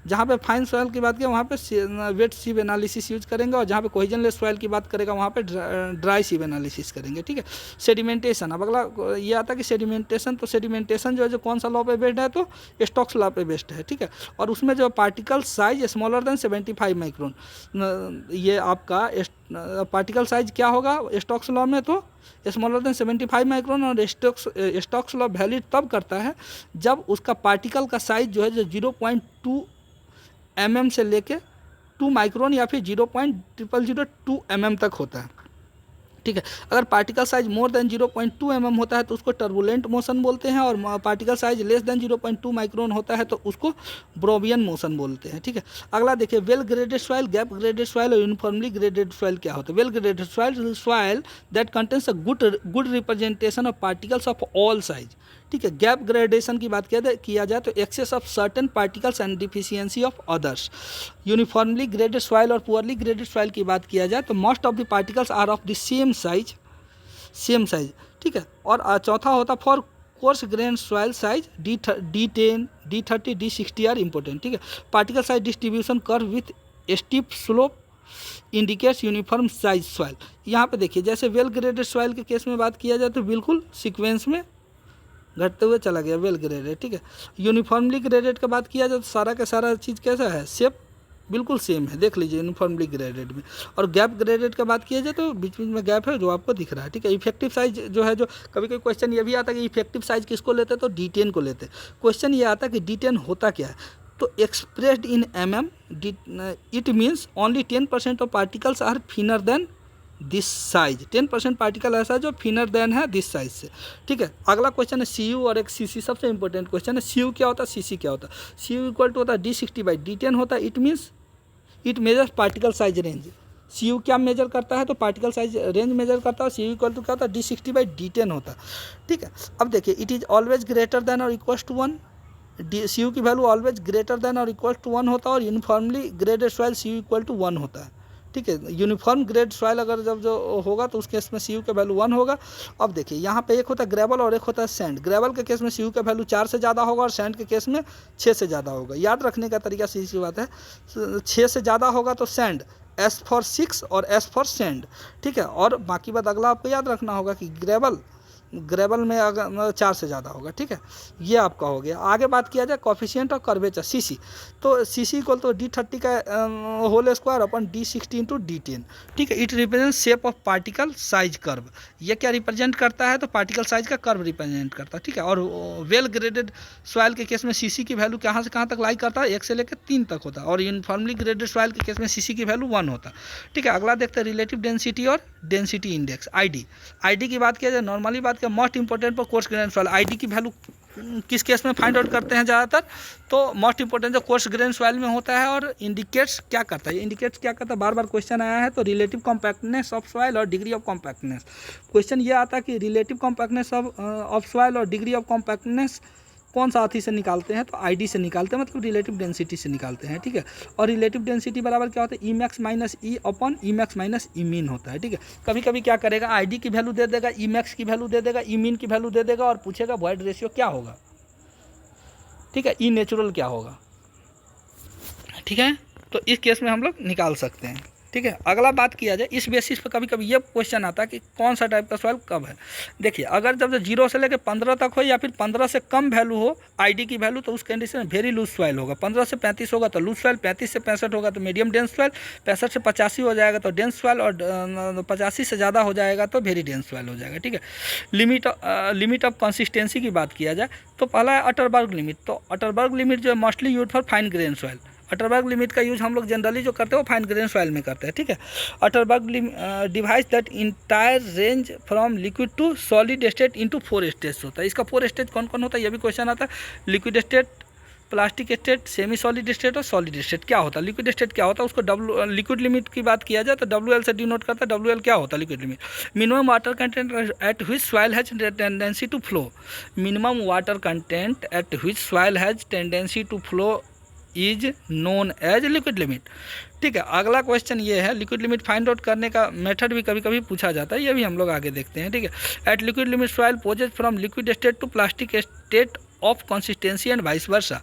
जहाँ पे फाइन सॉइल की बात करें वहाँ पे वेट सीव एनालिसिस यूज करेंगे, और जहाँ पे कोहेजनलेस सॉइल की बात करेगा वहाँ पे ड्राई सीव एनालिसिस करेंगे, ठीक है। सेडिमेंटेशन, अब अगला ये आता है कि सेडिमेंटेशन, तो सेडिमेंटेशन जो है जो कौन सा लॉ पे बेस्ड है, तो स्टोक्स लॉ पे बेस्ड है, ठीक है। और उसमें जो particle size smaller than 75 micron, ये आपका पार्टिकल साइज क्या होगा स्टोक्स लॉ में, तो स्मॉलर देन 75 माइक्रोन। और स्टोक्स लॉ वैलिड तब करता है जब उसका पार्टिकल का साइज जो है जो 0.2 mm से लेके 2 माइक्रोन या फिर 0.0002 mm तक होता है, ठीक है। अगर particle size more than 0.2 mm होता है तो उसको टर्बुलेंट मोशन बोलते हैं, और particle size less than 0.2 micron होता है तो उसको ब्रोवियन मोशन बोलते हैं, ठीक है। अगला देखिए well graded soil, gap graded soil और यूनिफॉर्मली ग्रेडेड सॉइल क्या होता है। Well graded soil that contains a good representation of particles of all size, ठीक है। गैप ग्रेडेशन की बात किया जाए तो excess of certain particles and deficiency of others. Uniformly graded soil और पुअरली ग्रेडेड सॉइल की बात किया जाए तो most of the particles are of the same size, ठीक है। और चौथा होता for coarse grain soil size D10, D30, D60 are important, ठीक है। Particle size distribution curve with steep slope indicates uniform size soil. यहाँ पे देखिए जैसे वेल ग्रेडेड सॉइल के केस में बात किया जाए तो बिल्कुल सीक्वेंस में घटते हुए चला गया वेल ग्रेडेड, ठीक है। यूनिफॉर्मली ग्रेडेड का बात किया जाए तो सारा का सारा चीज़ कैसा है, शेप बिल्कुल सेम है, देख लीजिए यूनिफॉर्मली ग्रेडेड में। और गैप ग्रेडेड का बात किया जाए तो बीच बीच में गैप है जो आपको दिख रहा है, ठीक है। इफेक्टिव साइज जो है, जो कभी कभी क्वेश्चन ये भी आता है कि इफेक्टिव साइज किसको लेते हैं, तो D10 को लेते हैं। क्वेश्चन ये आता है कि D10 होता क्या है, तो expressed in mm it means only 10% of particles are finer than this size. 10% particle ऐसा है जो फिनर देन है दिस साइज से, ठीक है। अगला क्वेश्चन है CU और एक CC, सबसे इंपॉर्टेंट क्वेश्चन है। CU क्या होता है, CC क्या होता है। CU इक्वल टू होता है D60/D10 होता है। It means it measures particle size range. CU क्या मेजर करता है, तो पार्टिकल साइज रेंज मेजर करता है। CU इक्वल टू क्या होता है, D60/D10 होता है, ठीक है। अब देखिए it is always greater than और इक्वल टू 1। CU की वैल्यू ऑलवेज ग्रेटर देन और इक्वल टू 1 होता है। और uniformly graded soil CU equal to 1 होता है, ठीक है। यूनिफॉर्म ग्रेड सॉइल अगर जब जो होगा तो उस केस में CU का वैल्यू 1 होगा। अब देखिए यहाँ पे एक होता है ग्रेवल और एक होता है सैंड। ग्रेवल के केस में CU का वैल्यू 4 से ज़्यादा होगा और सैंड के केस में 6 से ज़्यादा होगा। याद रखने का तरीका सीधी सी बात है, 6 से ज़्यादा होगा तो सैंड, S फॉर 6 और S फॉर सैंड, ठीक है। और बाकी बात अगला आपको याद रखना होगा कि ग्रेवल में अगर 4 से ज़्यादा होगा, ठीक है। ये आपका हो गया। आगे बात किया जाए कॉफिशिएंट और कर्वेचर CC, तो CC इक्वल तो D30 का whole square upon D60 into D10, ठीक है। It represent shape of particle size curve. ये क्या रिप्रेजेंट करता है, तो पार्टिकल साइज का कर्व रिप्रेजेंट करता है, ठीक है। और वेल ग्रेडेड सॉइल के केस में CC की वैल्यू कहाँ से कहाँ तक लाई करता है, 1 से लेकर 3 तक होता है। और यूनिफॉर्मली ग्रेडेड सॉइल के केस में CC की वैल्यू 1 होता है, ठीक है। अगला देखते हैं रिलेटिव डेंसिटी और डेंसिटी इंडेक्स ID की बात किया जाए, नॉर्मली बात किया मोस्ट इंपॉर्टेंट पर कोर्स ग्रेन सॉइल। ID की वैल्यू किस केस में फाइंड आउट करते हैं ज़्यादातर, तो मोस्ट इंपॉर्टेंट जो कोर्स ग्रेन सॉइल में होता है। और इंडिकेट्स क्या करता है, इंडिकेट्स क्या करता है, बार बार क्वेश्चन आया है, तो रिलेटिव कॉम्पैक्टनेस ऑफ सॉइल और डिग्री ऑफ कॉम्पैक्टनेस। क्वेश्चन ये आता है कि रिलेटिव कॉम्पैक्टनेस ऑफ सॉइल और डिग्री ऑफ कॉम्पैक्टनेस कौन सा हाथी से निकालते हैं, तो ID से निकालते हैं, मतलब रिलेटिव डेंसिटी से निकालते हैं, ठीक है। और रिलेटिव डेंसिटी बराबर क्या होता है, Emax minus E upon Emax minus Emin होता है, ठीक है। कभी कभी क्या करेगा, ID की वैल्यू दे देगा, Emax की वैल्यू दे देगा, Emin की वैल्यू दे देगा और पूछेगा वॉइड रेशियो क्या होगा, ठीक है, E नेचुरल क्या होगा, ठीक है। तो इस केस में हम लोग निकाल सकते हैं, ठीक है। अगला बात किया जाए इस बेसिस पर कभी कभी ये क्वेश्चन आता है कि कौन सा टाइप का सॉइल कब है। देखिए अगर जब 0 से लेकर 15 तक हो या फिर 15 से कम वैल्यू हो ID की वैल्यू, तो उस कंडीशन में वेरी लूज सॉइल होगा। 15 से 35 होगा तो लूज सॉइल, 35 से 65 होगा तो मीडियम डेंस सॉइल, 65 से 85 हो जाएगा तो डेंस सॉइल, और 85 से ज़्यादा हो जाएगा तो वेरी डेंस सॉइल हो जाएगा, ठीक है। लिमिट ऑफ कंसिस्टेंसी की बात किया जाए तो पहला है अटरबर्ग लिमिट। तो अटरबर्ग लिमिट जो है mostly use for fine grain soil. Atterberg limit का यूज हम लोग जनरली जो करते हैं वो फाइन ग्रेन सॉइल में करते हैं, ठीक है। Atterberg divides that entire range from liquid to solid state into 4 stage होता है। इसका 4 स्टेज कौन कौन होता है, ये भी क्वेश्चन आता है। Liquid state, plastic state, semi solid state और सॉलिड स्टेट। क्या होता है लिक्विड स्टेट, क्या होता है उसको लिक्विड लिमिट की बात किया जाए तो WL से डिनोट करता है। WL क्या होता है liquid limit, minimum water content at which soil has tendency to flow. Minimum water content at which soil has tendency to flow is known as liquid limit, ठीक है। अगला क्वेश्चन ये है लिक्विड लिमिट फाइंड आउट करने का method भी कभी कभी पूछा जाता है, ये भी हम लोग आगे देखते हैं, ठीक है। At liquid limit soil possess from liquid state to plastic state of consistency and vice versa.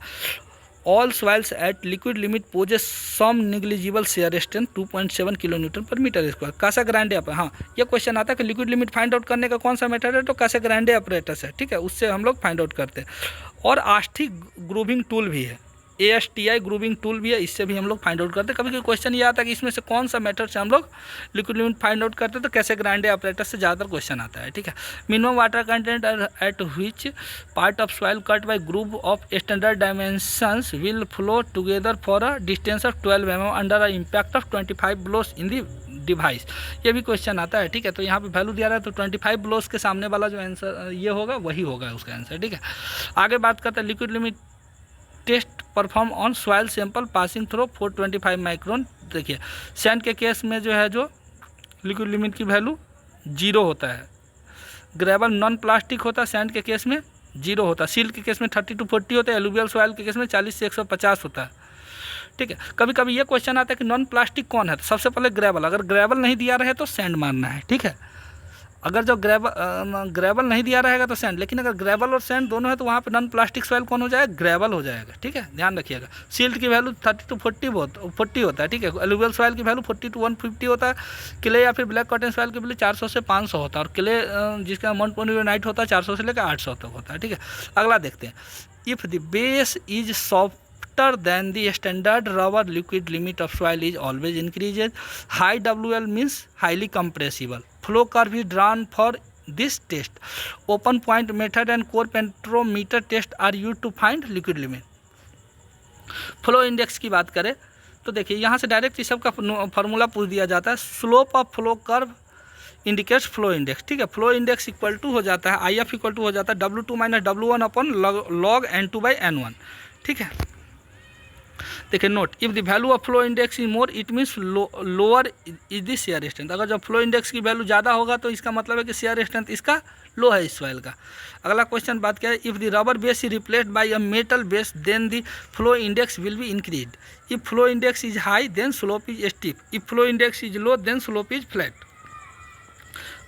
All soils at liquid limit possess some negligible shear strength 2.7 kilonewton per metre square. Casagrande operator, हाँ ये question आता है कि liquid limit find out करने का कौन सा method है, तो कासा ग्रांडे ऑपरेटस है, ठीक है, उससे हम लोग फाइंड आउट करते हैं। और आस्टिक ग्रूविंग टूल भी है, ASTI ग्रूविंग टूल भी है, इससे भी हम लोग फाइंड आउट करते हैं। कभी कभी क्वेश्चन ये आता है कि इसमें से कौन सा मेथड से हम लोग लिक्विड लिमिट फाइंड आउट करते हैं, तो कैसे ग्रांडे ऑपरेटर से ज़्यादातर क्वेश्चन आता है, ठीक है। Minimum water content at which part of soil cut by group of standard dimensions will flow together for a distance of 12 mm under a impact of 25 blows in the device. ये भी question आता है, ठीक है। तो यहाँ पे value दिया रहा है तो 25 ब्लोस के सामने वाला जो आंसर ये होगा वही होगा उसका आंसर, ठीक है। आगे बात करते हैं liquid limit test perform on soil sample passing through 425 micron. देखिए सैंड के केस में जो है जो लिक्विड लिमिट की वैल्यू 0 होता है। ग्रेवल नॉन प्लास्टिक होता है सैंड के केस में, 0 होता है। सील के केस में 30 to 40 होता है, एलुवियल सॉइल के केस में 40 से 150 होता है, ठीक है। कभी कभी ये क्वेश्चन आता है कि नॉन प्लास्टिक कौन है, तो सबसे पहले ग्रेवल, अगर ग्रेवल नहीं दिया रहे तो सैंड मारना है, ठीक है। अगर जो ग्रेवल नहीं दिया रहेगा तो सैंड, लेकिन अगर ग्रेवल और सैंड दोनों है तो वहाँ पे नॉन प्लास्टिक सॉइल कौन हो जाएगा, ग्रेवल हो जाएगा, ठीक है, ध्यान रखिएगा। सील्ट की वैल्यू 30 to 40 होता है, ठीक है। एलुवियल सॉइल की वैल्यू 40 to 150 होता है। क्ले या फिर ब्लैक कॉटन सॉइल की वैल्यू 400 से 500 होता है, और क्ले जिसका मोनोनाइट होता है 400 से लेकर 800 तक होता है, ठीक है। अगला देखते हैं, if the base is softer than the standard rubber liquid limit of soil is always increases. High WL means highly compressible. Flow curve is drawn for this test. Open point method and core pentometer test are used to find liquid limit. Flow index की बात करें तो देखिए यहाँ से direct इस सब का फार्मूला पूछ दिया जाता है। Slope of flow curve indicates flow index, ठीक है। फ्लो इंडेक्स इक्वल टू हो जाता है IF इक्वल टू हो जाता है W2 - W1 अपन log N2/N1, ठीक है। देखिए note, if the value of flow index is more it means lower is the shear strength. अगर जब फ्लो इंडेक्स की वैल्यू ज़्यादा होगा तो इसका मतलब है कि शेयर स्ट्रेंथ इसका लो है इस सॉइल का। अगला क्वेश्चन बात क्या है, if the rubber base is replaced by a metal base then the flow index will be increased. If flow index is high then slope is steep, if flow index is low then slope is flat.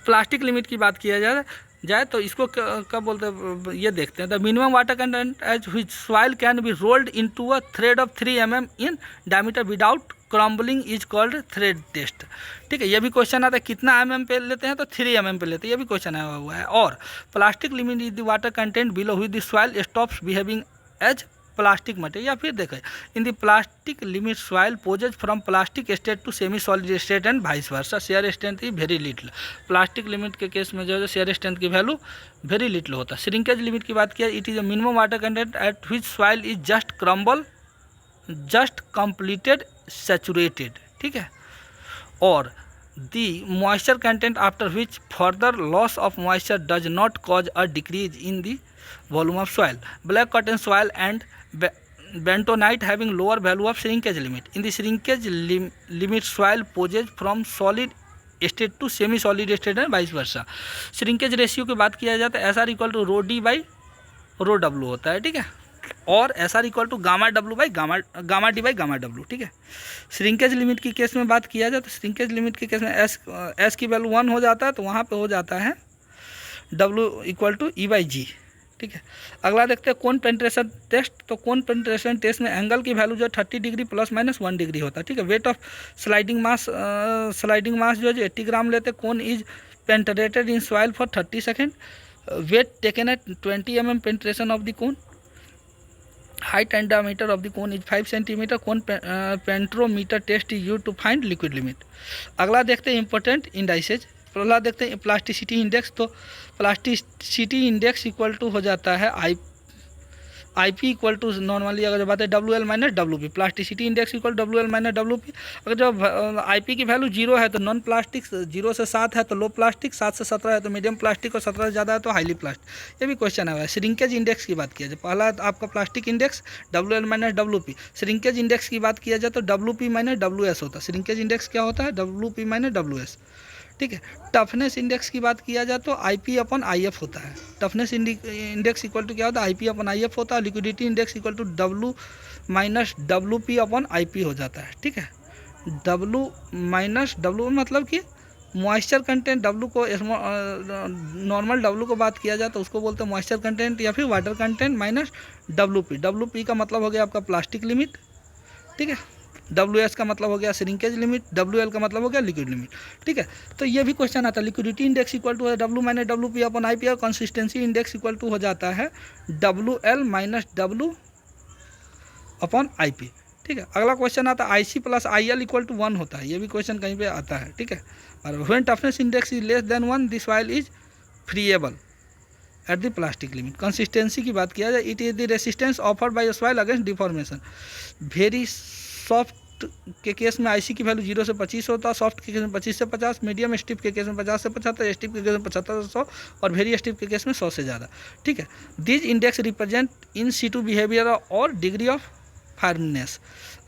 Plastic limit की बात किया जाए तो इसको क्या बोलते हैं, ये देखते हैं। The minimum water content as which soil can be rolled into a thread of 3 mm in diameter without crumbling is called thread test, ठीक है। ये भी क्वेश्चन आता है कितना mm पे लेते हैं, तो 3 mm पे लेते हैं, ये भी क्वेश्चन आया हुआ है। और plastic limit is the water content below which the soil stops behaving as plastic material. या फिर देखें, in the plastic limit soil possess from plastic state to semi solid state and vice versa. Shear strength is very little. Plastic limit के case में जो है shear strength की value very little होता है। श्रिंकेज लिमिट की बात किया, it is a minimum water content at which soil is just crumble just completed saturated, ठीक है। और the moisture content after which further loss of moisture does not cause a decrease in the volume of soil. Black cotton soil and bentonite having lower value of shrinkage limit. In the shrinkage limit soil poses from solid state to semi solid state and vice versa. Shrinkage ratio की बात किया जाता है SR equal to ρD/ρW होता है, ठीक है। और SR इक्वल टू γD/γW, ठीक है। श्रिंकेज लिमिट की केस में बात किया जाए तो श्रिंकेज लिमिट के केस में S की वैल्यू 1 हो जाता है, तो वहाँ पे हो जाता है W इक्वल टू E/G, ठीक है। अगला देखते हैं कोन पेंट्रेशन टेस्ट। तो कोन पेंट्रेशन टेस्ट में एंगल की वैल्यू जो है 30 डिग्री ±1 डिग्री होता है, ठीक है। वेट ऑफ स्लाइडिंग मास जो है 80 ग्राम लेते हैं। Cone is penetrated in soil for 30 second. Weight taken at 20 mm penetration of the cone. Height and diameter of the cone is 5 centimetre. Cone penetrometer test is used to find liquid limit. अगला देखते हैं important indices. पहला देखते हैं plasticity index. तो plasticity index equal to हो जाता है IP इक्वल टू नॉर्मली अगर बात है WL - WP। Plasticity index equal WL - WP। अगर जब IP की वैल्यू 0 है तो नॉन प्लास्टिक, 0 से 7 है तो लो प्लास्टिक, 7 से 17 है तो मीडियम प्लास्टिक, और 17 से ज़्यादा है तो हाईली प्लास्टिक। ये भी क्वेश्चन है। श्रिंकेज इंडेक्स की बात किया जाए, पहला आपका plastic index WL - WP। Shrinkage index की बात किया जाए तो WP - WS होता है। श्रिंकेज इंडेक्स क्या होता है, WP - WS, ठीक है। टफनेस इंडेक्स की बात किया जाए तो IP/IF होता है। टफनेस इंडेक्स इक्वल टू क्या होता है, IP/IF होता है। Liquidity index equal to W - WP/IP हो जाता है, ठीक है। W - W मतलब कि मॉइस्चर कंटेंट। W को नॉर्मल W को बात किया जाए तो उसको बोलते हैं मॉइस्चर कंटेंट या फिर water content minus WP। WP का मतलब हो गया आपका प्लास्टिक लिमिट, ठीक है। WS का मतलब हो गया श्रिंकेज लिमिट। WL का मतलब हो गया लिक्विड लिमिट, ठीक है। तो ये भी क्वेश्चन आता है। लिक्विडिटी इंडेक्स इक्वल टू है W - WP/IP, और कंसिस्टेंसी इंडेक्स इक्वल टू हो जाता है WL - W/IP, ठीक है। अगला क्वेश्चन आता है IC + IL इक्वल टू 1 होता है। ये भी क्वेश्चन कहीं पे आता है, ठीक है। और when toughness index is less than 1 the soil is friable at the plastic limit. Consistency की बात किया जाए, it is the resistance offered by soil against deformation. Very soft के केस में IC की वैल्यू 0 से 25 होता है। सॉफ्ट के केस में 25 से 50। मीडियम स्टिफ के केस में 50 से 75। स्टिफ के केस में 75 से 100, और वेरी स्टिफ के केस में 100 से ज़्यादा, ठीक है। This index represent in Situ behaviour और डिग्री ऑफ फार्मनेस।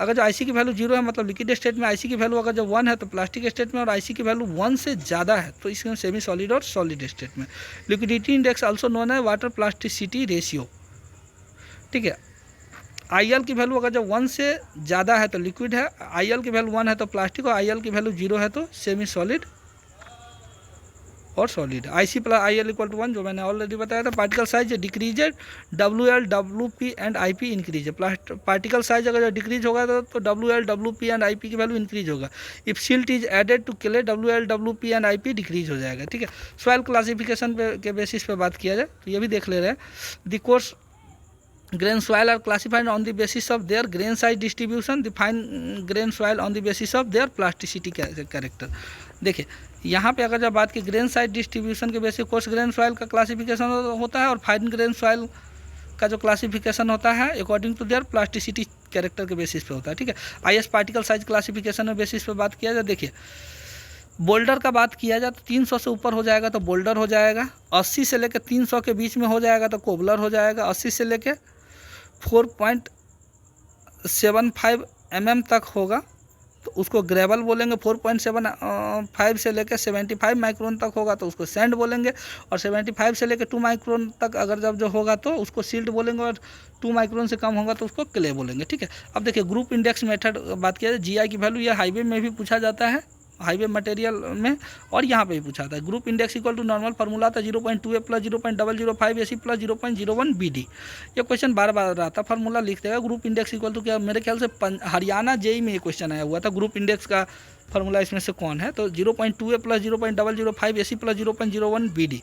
अगर जो आईसी की वैल्यू 0 है मतलब लिक्विड स्टेट में, आईसी की वैल्यू अगर जो 1 है तो प्लास्टिक स्टेट में, और आईसी की वैल्यू 1 से ज़्यादा है तो इसमें सेमी सॉलिड और सॉलिड स्टेट में। लिक्विडिटी इंडेक्स आल्सो नोन है वाटर प्लास्टिसिटी रेशियो, ठीक है। आईएल की वैल्यू अगर जो 1 से ज़्यादा है तो लिक्विड है, आईएल की वैल्यू 1 है तो प्लास्टिक, और आईएल की वैल्यू 0 है तो सेमी सॉलिड और solid. IC plus IL equal to 1 जो मैंने ऑलरेडी बताया था। Particle size decreased, WL WP and IP increase. Particle size अगर डिक्रीज होगा तो डब्ल्यूएल डब्ल्यूपी एंड आईपी की वैल्यू इंक्रीज होगा। If silt is added to clay, WL WP and IP decrease हो जाएगा, ठीक है। सॉइल क्लासिफिकेशन के बेसिस पे बात किया जाए तो ये भी देख ले रहे हैं। The course grain soil are classified on the basis of their grain size distribution, the fine grain soil on the basis of their plasticity character। देखिए यहाँ पे अगर जब बात की ग्रेन साइज डिस्ट्रीब्यूशन के बेसिस कोर्स ग्रेन सॉइल का classification होता है, और फाइन ग्रेन सॉइल का जो क्लासिफिकेशन होता है according to their plasticity character के बेसिस पे होता है, ठीक है। आईएस पार्टिकल साइज क्लासिफिकेशन के बेसिस पे बात किया जाए, देखिए बोल्डर का बात किया जाए तो 300 से ऊपर हो जाएगा तो बोल्डर हो जाएगा, 80 से लेकर 300 के बीच में हो जाएगा तो कोबलर हो जाएगा, 80 से लेकर 4.75 mm तक होगा तो उसको ग्रेवल बोलेंगे, 4.75 से लेकर 75 माइक्रोन तक होगा तो उसको सैंड बोलेंगे, और 75 से लेकर 2 माइक्रोन तक अगर जब जो होगा तो उसको सिल्ट बोलेंगे, और 2 माइक्रोन से कम होगा तो उसको क्ले बोलेंगे, ठीक है। अब देखिए ग्रुप इंडेक्स मेथड बात किया जाए, जीआई की वैल्यू यह हाईवे में भी पूछा जाता है, हाईवे मटेरियल में, और यहाँ पे भी पूछा था। Group index equal to normal formula था 0.2 प्लस 0.005 AC प्लस 0.01 BD। ये क्वेश्चन बार बार आता फार्मूला लिख देगा। ग्रुप इंडेक्स इक्वल टू क्या, मेरे ख्याल से हरियाणा जेई में ये क्वेश्चन आया हुआ था, ग्रुप इंडेक्स का फार्मूला इसमें से कौन है, तो 0.2 प्लस 0.005 AC प्लस 0.01 BD।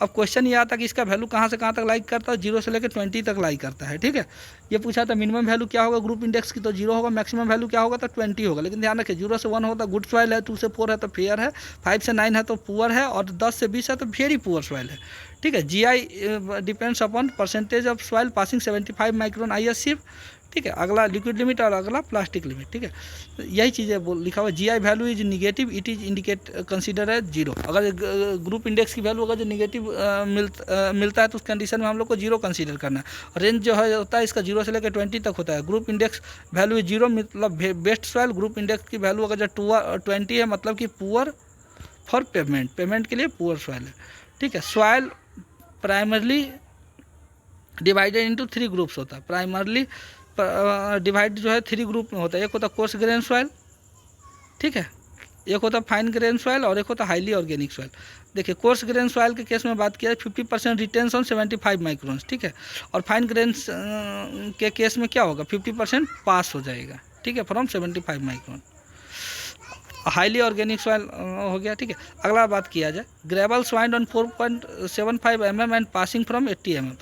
अब क्वेश्चन ये आता कि इसका वैल्यू कहाँ से कहाँ तक लाइक करता है, 0 से लेकर 20 तक लाइक करता है, ठीक है। ये पूछा था मिनिमम वैल्यू क्या होगा ग्रुप इंडेक्स की, तो 0 होगा, मैक्सिमम वैल्यू क्या होगा तो 20 होगा। लेकिन ध्यान रखिए 0 से 1 होता गुड सॉइल है, 2 से 4 है तो फेयर है, 5 से 9 है तो पुअर है, और 10 से 20 है तो वेरी पुअर सॉइल है, ठीक है। GI depends upon percentage of soil passing 75 micron ISC, ठीक है। अगला लिक्विड लिमिट और अगला प्लास्टिक लिमिट, ठीक है। यही चीज़ें लिखा हुआ। GI value is negative, it is indicate consider as 0। अगर ग्रुप इंडेक्स की वैल्यू अगर जो निगेटिव मिलता है तो उस कंडीशन में हम लोग को 0 कंसीडर करना है। रेंज जो है होता है इसका 0 से लेकर 20 तक होता है। ग्रुप इंडेक्स वैल्यू 0 मतलब बेस्ट सॉइल, ग्रुप इंडेक्स की वैल्यू अगर जो 20 है मतलब कि पुअर फॉर पेमेंट, पेमेंट के लिए पुअर सॉइल है, ठीक है। Soil primarily divided into 3 groups होता है। प्राइमरली डिवाइड जो है 3 ग्रुप में होता है। एक होता कोर्स ग्रेन सॉइल, ठीक है, एक होता फाइन ग्रेन सॉइल, और एक होता हाईली ऑर्गेनिक सॉइल। देखिए कोर्स ग्रेन सॉइल के केस में बात किया 50% रिटेंस ऑन 75 माइक्रोन्स, ठीक है। और फाइन ग्रेन के केस में क्या होगा 50% पास हो जाएगा, ठीक है, from 75 micron. Highly organic soil हो गया, ठीक है। अगला बात किया जाए gravel soil on 4.75 mm and passing from 80 mm,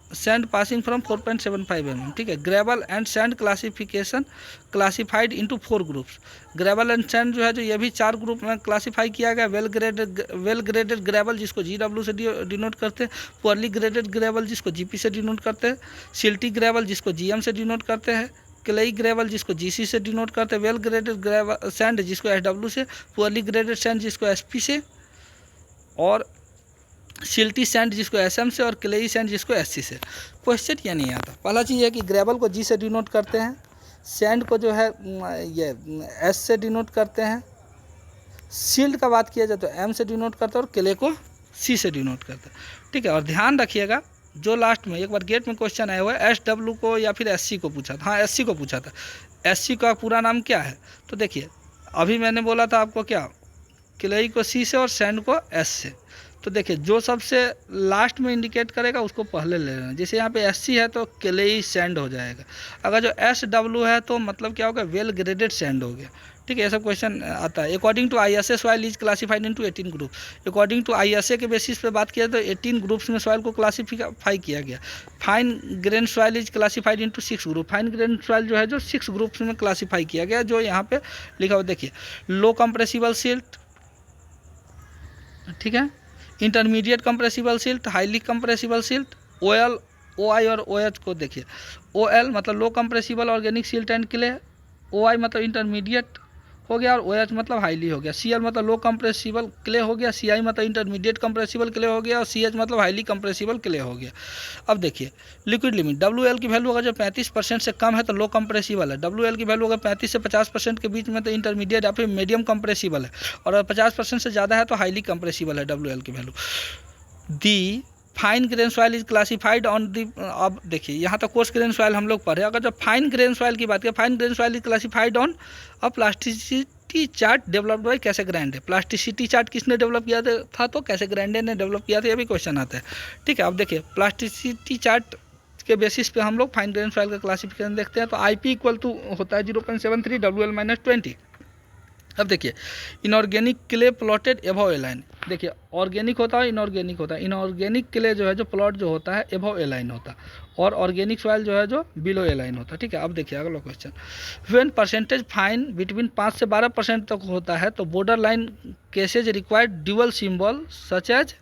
sand passing from 4.75 mm, ठीक है। Gravel and sand classification classified into 4 groups. Gravel and sand जो है जो ये भी 4 ग्रुप में क्लासिफाई किया गया। वेल ग्रेडेड ग्रेवल जिसको GW से डिनोट करते हैं, पुअरली ग्रेडेड ग्रेवल जिसको GP से डिनोट करते हैं, सिल्टी ग्रेवल जिसको GM से डिनोट करते हैं, क्लेई ग्रेवल जिसको GC से डिनोट करते हैं, वेल ग्रेडेड ग्रेवल सैंड जिसको SW से, पुअरली ग्रेडेड सैंड जिसको SP से, और सिल्टी सैंड जिसको SM से, और क्लेई सैंड जिसको SC से। क्वेश्चन ये नहीं आता। पहला चीज़ है कि ग्रेवल को G से डिनोट करते हैं, सैंड को जो है ये S से डिनोट करते हैं, सिल्ट का बात किया जाए तो M से डिनोट करते हैं, और क्ले को C से डिनोट करते हैं, ठीक है। और ध्यान रखिएगा जो लास्ट में एक बार गेट में क्वेश्चन आया हुआ है SW को या फिर SC को पूछा था, हाँ SC को पूछा था। SC का पूरा नाम क्या है, तो देखिए अभी मैंने बोला था आपको क्या, क्लेई को C से और सैंड को S से। तो देखिए जो सबसे लास्ट में इंडिकेट करेगा उसको पहले ले लेना। जैसे यहाँ पे SC है तो क्लेई सैंड हो जाएगा। अगर जो SW है तो मतलब क्या होगा, वेल ग्रेडेड सैंड हो गया, ठीक है। ये सब क्वेश्चन आता है। According to ISA soil is classified into 18 group. According to ISA के बेसिस पे बात किया तो 18 ग्रुप्स में सॉइल को क्लासीफाई किया गया। Fine grain soil is classified into 6 group. Fine grain soil जो है जो 6 ग्रुप्स में क्लासीफाई किया गया, जो यहाँ पे लिखा हुआ देखिए। लो कंप्रेसिबल सिल्ट, ठीक है, intermediate compressible silt, highly compressible silt, OL, OI और OH को देखिए। OL मतलब low compressible organic silt and clay, OI मतलब इंटरमीडिएट हो गया, और OH मतलब हाईली हो गया, Cl मतलब लो कंप्रेसिबल क्ले हो गया, Ci मतलब इंटरमीडिएट कंप्रेसिबल क्ले हो गया, और CH मतलब हाईली कंप्रेसिबल क्ले हो गया। अब देखिए लिक्विड लिमिट, WL की वैल्यू अगर जो 35% से कम है तो लो कंप्रेसिबल है, WL की वैल्यू अगर 35 से 50% के बीच में तो इंटरमीडिएट या फिर मीडियम कंप्रेसिबल है, और अगर 50% से ज़्यादा है तो हाईली कंप्रेसिबल है WL की value. The fine grain soil is classified on the, अब देखिए यहाँ तक कोर्स ग्रेन सॉइल हम लोग पढ़े, अगर जब फाइन ग्रेन सॉइल की बात करें, fine grain soil is classified on a plasticity chart developed by Casagrande. Plasticity chart किसने डेवलप किया था तो कैसेग्रांडे ने डेवलप किया था, ये भी क्वेश्चन आता है, ठीक है। अब देखिए प्लास्टिसिटी चार्ट के बेसिस पे हम लोग फाइन ग्रेन सॉइल का क्लासिफिकेशन देखते हैं, तो IP इक्वल टू होता है 0.73 WL-20। अब देखिए इनऑर्गेनिक क्ले प्लॉटेड एबव ए लाइन, देखिए ऑर्गेनिक होता है इनऑर्गेनिक होता है, इनऑर्गेनिक क्ले जो है जो प्लॉट जो होता है एबव ए लाइन होता है, और ऑर्गेनिक सॉइल जो है जो बिलो ए लाइन होता है, ठीक है। अब देखिए अगला question, when percentage fine between 5 से 12% तक होता है तो border line cases required dual symbol such as,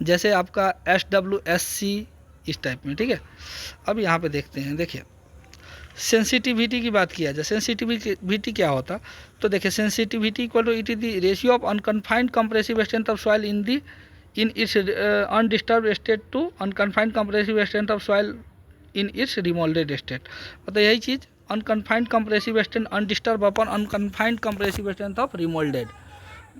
जैसे आपका SWSC इस टाइप में, ठीक है। अब यहाँ पे देखते हैं, देखिए सेंसिटिविटी की बात किया जाए, सेंसिटिविटी क्या होता, तो देखिए sensitivity equal to it is the ratio of unconfined compressive strength of soil in its undisturbed state to unconfined compressive strength of soil in its remoulded state, मतलब यही चीज़ unconfined compressive strength undisturbed upon unconfined compressive strength of remoulded,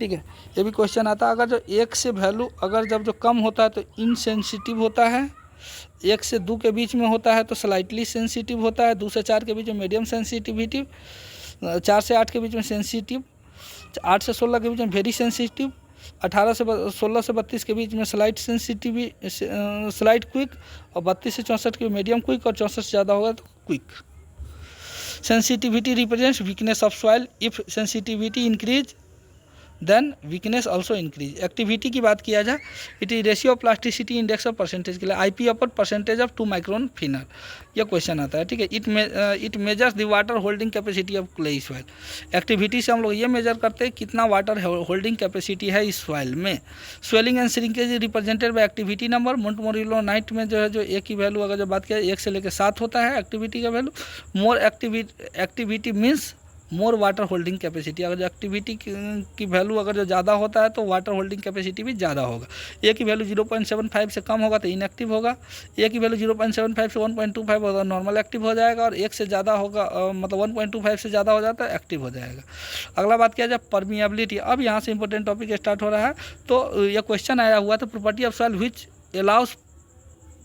ठीक है। ये भी question आता है, अगर जो 1 से वैल्यू अगर जब जो कम होता है तो इनसेंसिटिव होता है, 1 से 2 के बीच में होता है तो स्लाइटली सेंसिटिव होता है, 2 से 4 के बीच में मीडियम सेंसिटिविटी, 4 से 8 के बीच में सेंसिटिव, 8 से 16 के बीच में वेरी सेंसिटिव, 18 से 16 से 32 के बीच में स्लाइट सेंसिटिव स्लाइट क्विक, और 32 से 64 के मीडियम क्विक, और 64 से ज़्यादा होगा तो quick. Sensitivity represents weakness of soil, if sensitivity increase then weakness also increase. Activity की बात किया जाए, it is ratio of plasticity index of percentage के लिए IP अपर परसेंटेज ऑफ 2 माइक्रोन फिनर, यह क्वेश्चन आता है, ठीक है। It measures the water holding capacity of clay soil, activity से हम लोग ये मेजर करते हैं कितना वाटर होल्डिंग कैपेसिटी है इस सॉइल में। Swelling and shrinkage represented by activity number, montmorillonite में जो है जो A की वैल्यू अगर जो बात किया 1 से लेकर 7 होता है एक्टिविटी का value. More activity means more water holding capacity, अगर जो एक्टिविटी की वैल्यू अगर जो ज़्यादा होता है तो वाटर होल्डिंग कैपेसिटी भी ज़्यादा होगा। A की वैल्यू 0.75 से कम होगा तो इनएक्टिव होगा, A की वैल्यू 0.75 से 1.25 होगा नॉर्मल एक्टिव हो जाएगा, और 1 से ज़्यादा होगा मतलब 1.25 से ज़्यादा हो जाता है एक्टिव हो जाएगा। अगला बात किया जाए परमिएबिलिटी, अब यहाँ से इंपॉर्टेंट टॉपिक स्टार्ट हो रहा है, तो यह क्वेश्चन आया हुआ था, property of soil which allow us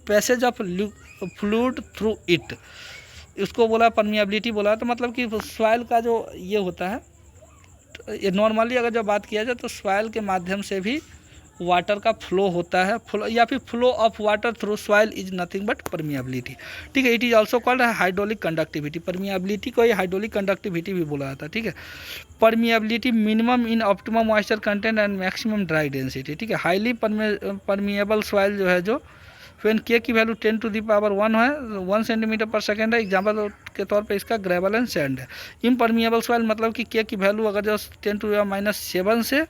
passage of fluid through it, उसको बोला परमिएबिलिटी बोला, तो मतलब कि सॉइल का जो ये होता है, ये नॉर्मली अगर जब बात किया जाए तो सॉइल के माध्यम से भी वाटर का फ्लो होता है, फ्लो या फिर flow of water through soil is nothing but permeability, ठीक है। It is also called hydraulic conductivity, permeability को ये हाइड्रोलिक कंडक्टिविटी भी बोला जाता है, ठीक है। Permeability minimum in optimum moisture content and maximum dry density, ठीक है। हाईली परमिएबल सॉइल जो है जो व्हेन K की वैल्यू 10 टू द पावर 1 है, 1 सेंटीमीटर पर सेकेंड है, एग्जाम्पल के तौर पे इसका ग्रेवल एंड सैंड है। इम्परमिएबल सॉइल मतलब कि K की वैल्यू अगर जो 10 टू द -7 से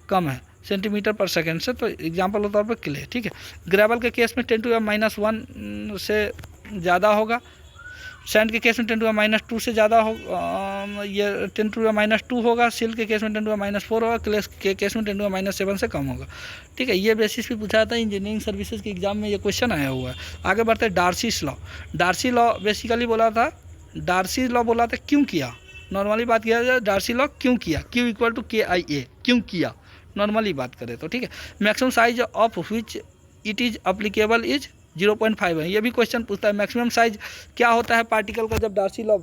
कम है सेंटीमीटर पर सेकेंड से, तो एग्जाम्पल के तौर पर क्ले, ठीक है। ग्रेवल के केस में 10 टू द -1 से ज़्यादा होगा, सैंड के केस में 10 टू द -2 से ज़्यादा हो, ये 10 टू द -2 होगा, सिल्क के केस में 10 टू द -4 होगा, क्ले के केस में 10 टू द -7 से कम होगा, ठीक है। ये बेसिस पे पूछा था इंजीनियरिंग सर्विसेज के एग्जाम में, ये क्वेश्चन आया हुआ है। आगे बढ़ते हैं डार्सीस लॉ। डार्सी लॉ बेसिकली बोला था, डार्सी लॉ बोला था क्यों किया, नॉर्मली बात किया जाए डार्सी लॉ क्यों किया, Q इक्वल टू KIA, क्यों किया नॉर्मली बात करें तो, ठीक है। Maximum size of which it is applicable is 0.5 है, ये भी क्वेश्चन पूछता है। मैक्सिमम साइज क्या होता है पार्टिकल का जब डार्सी लॉ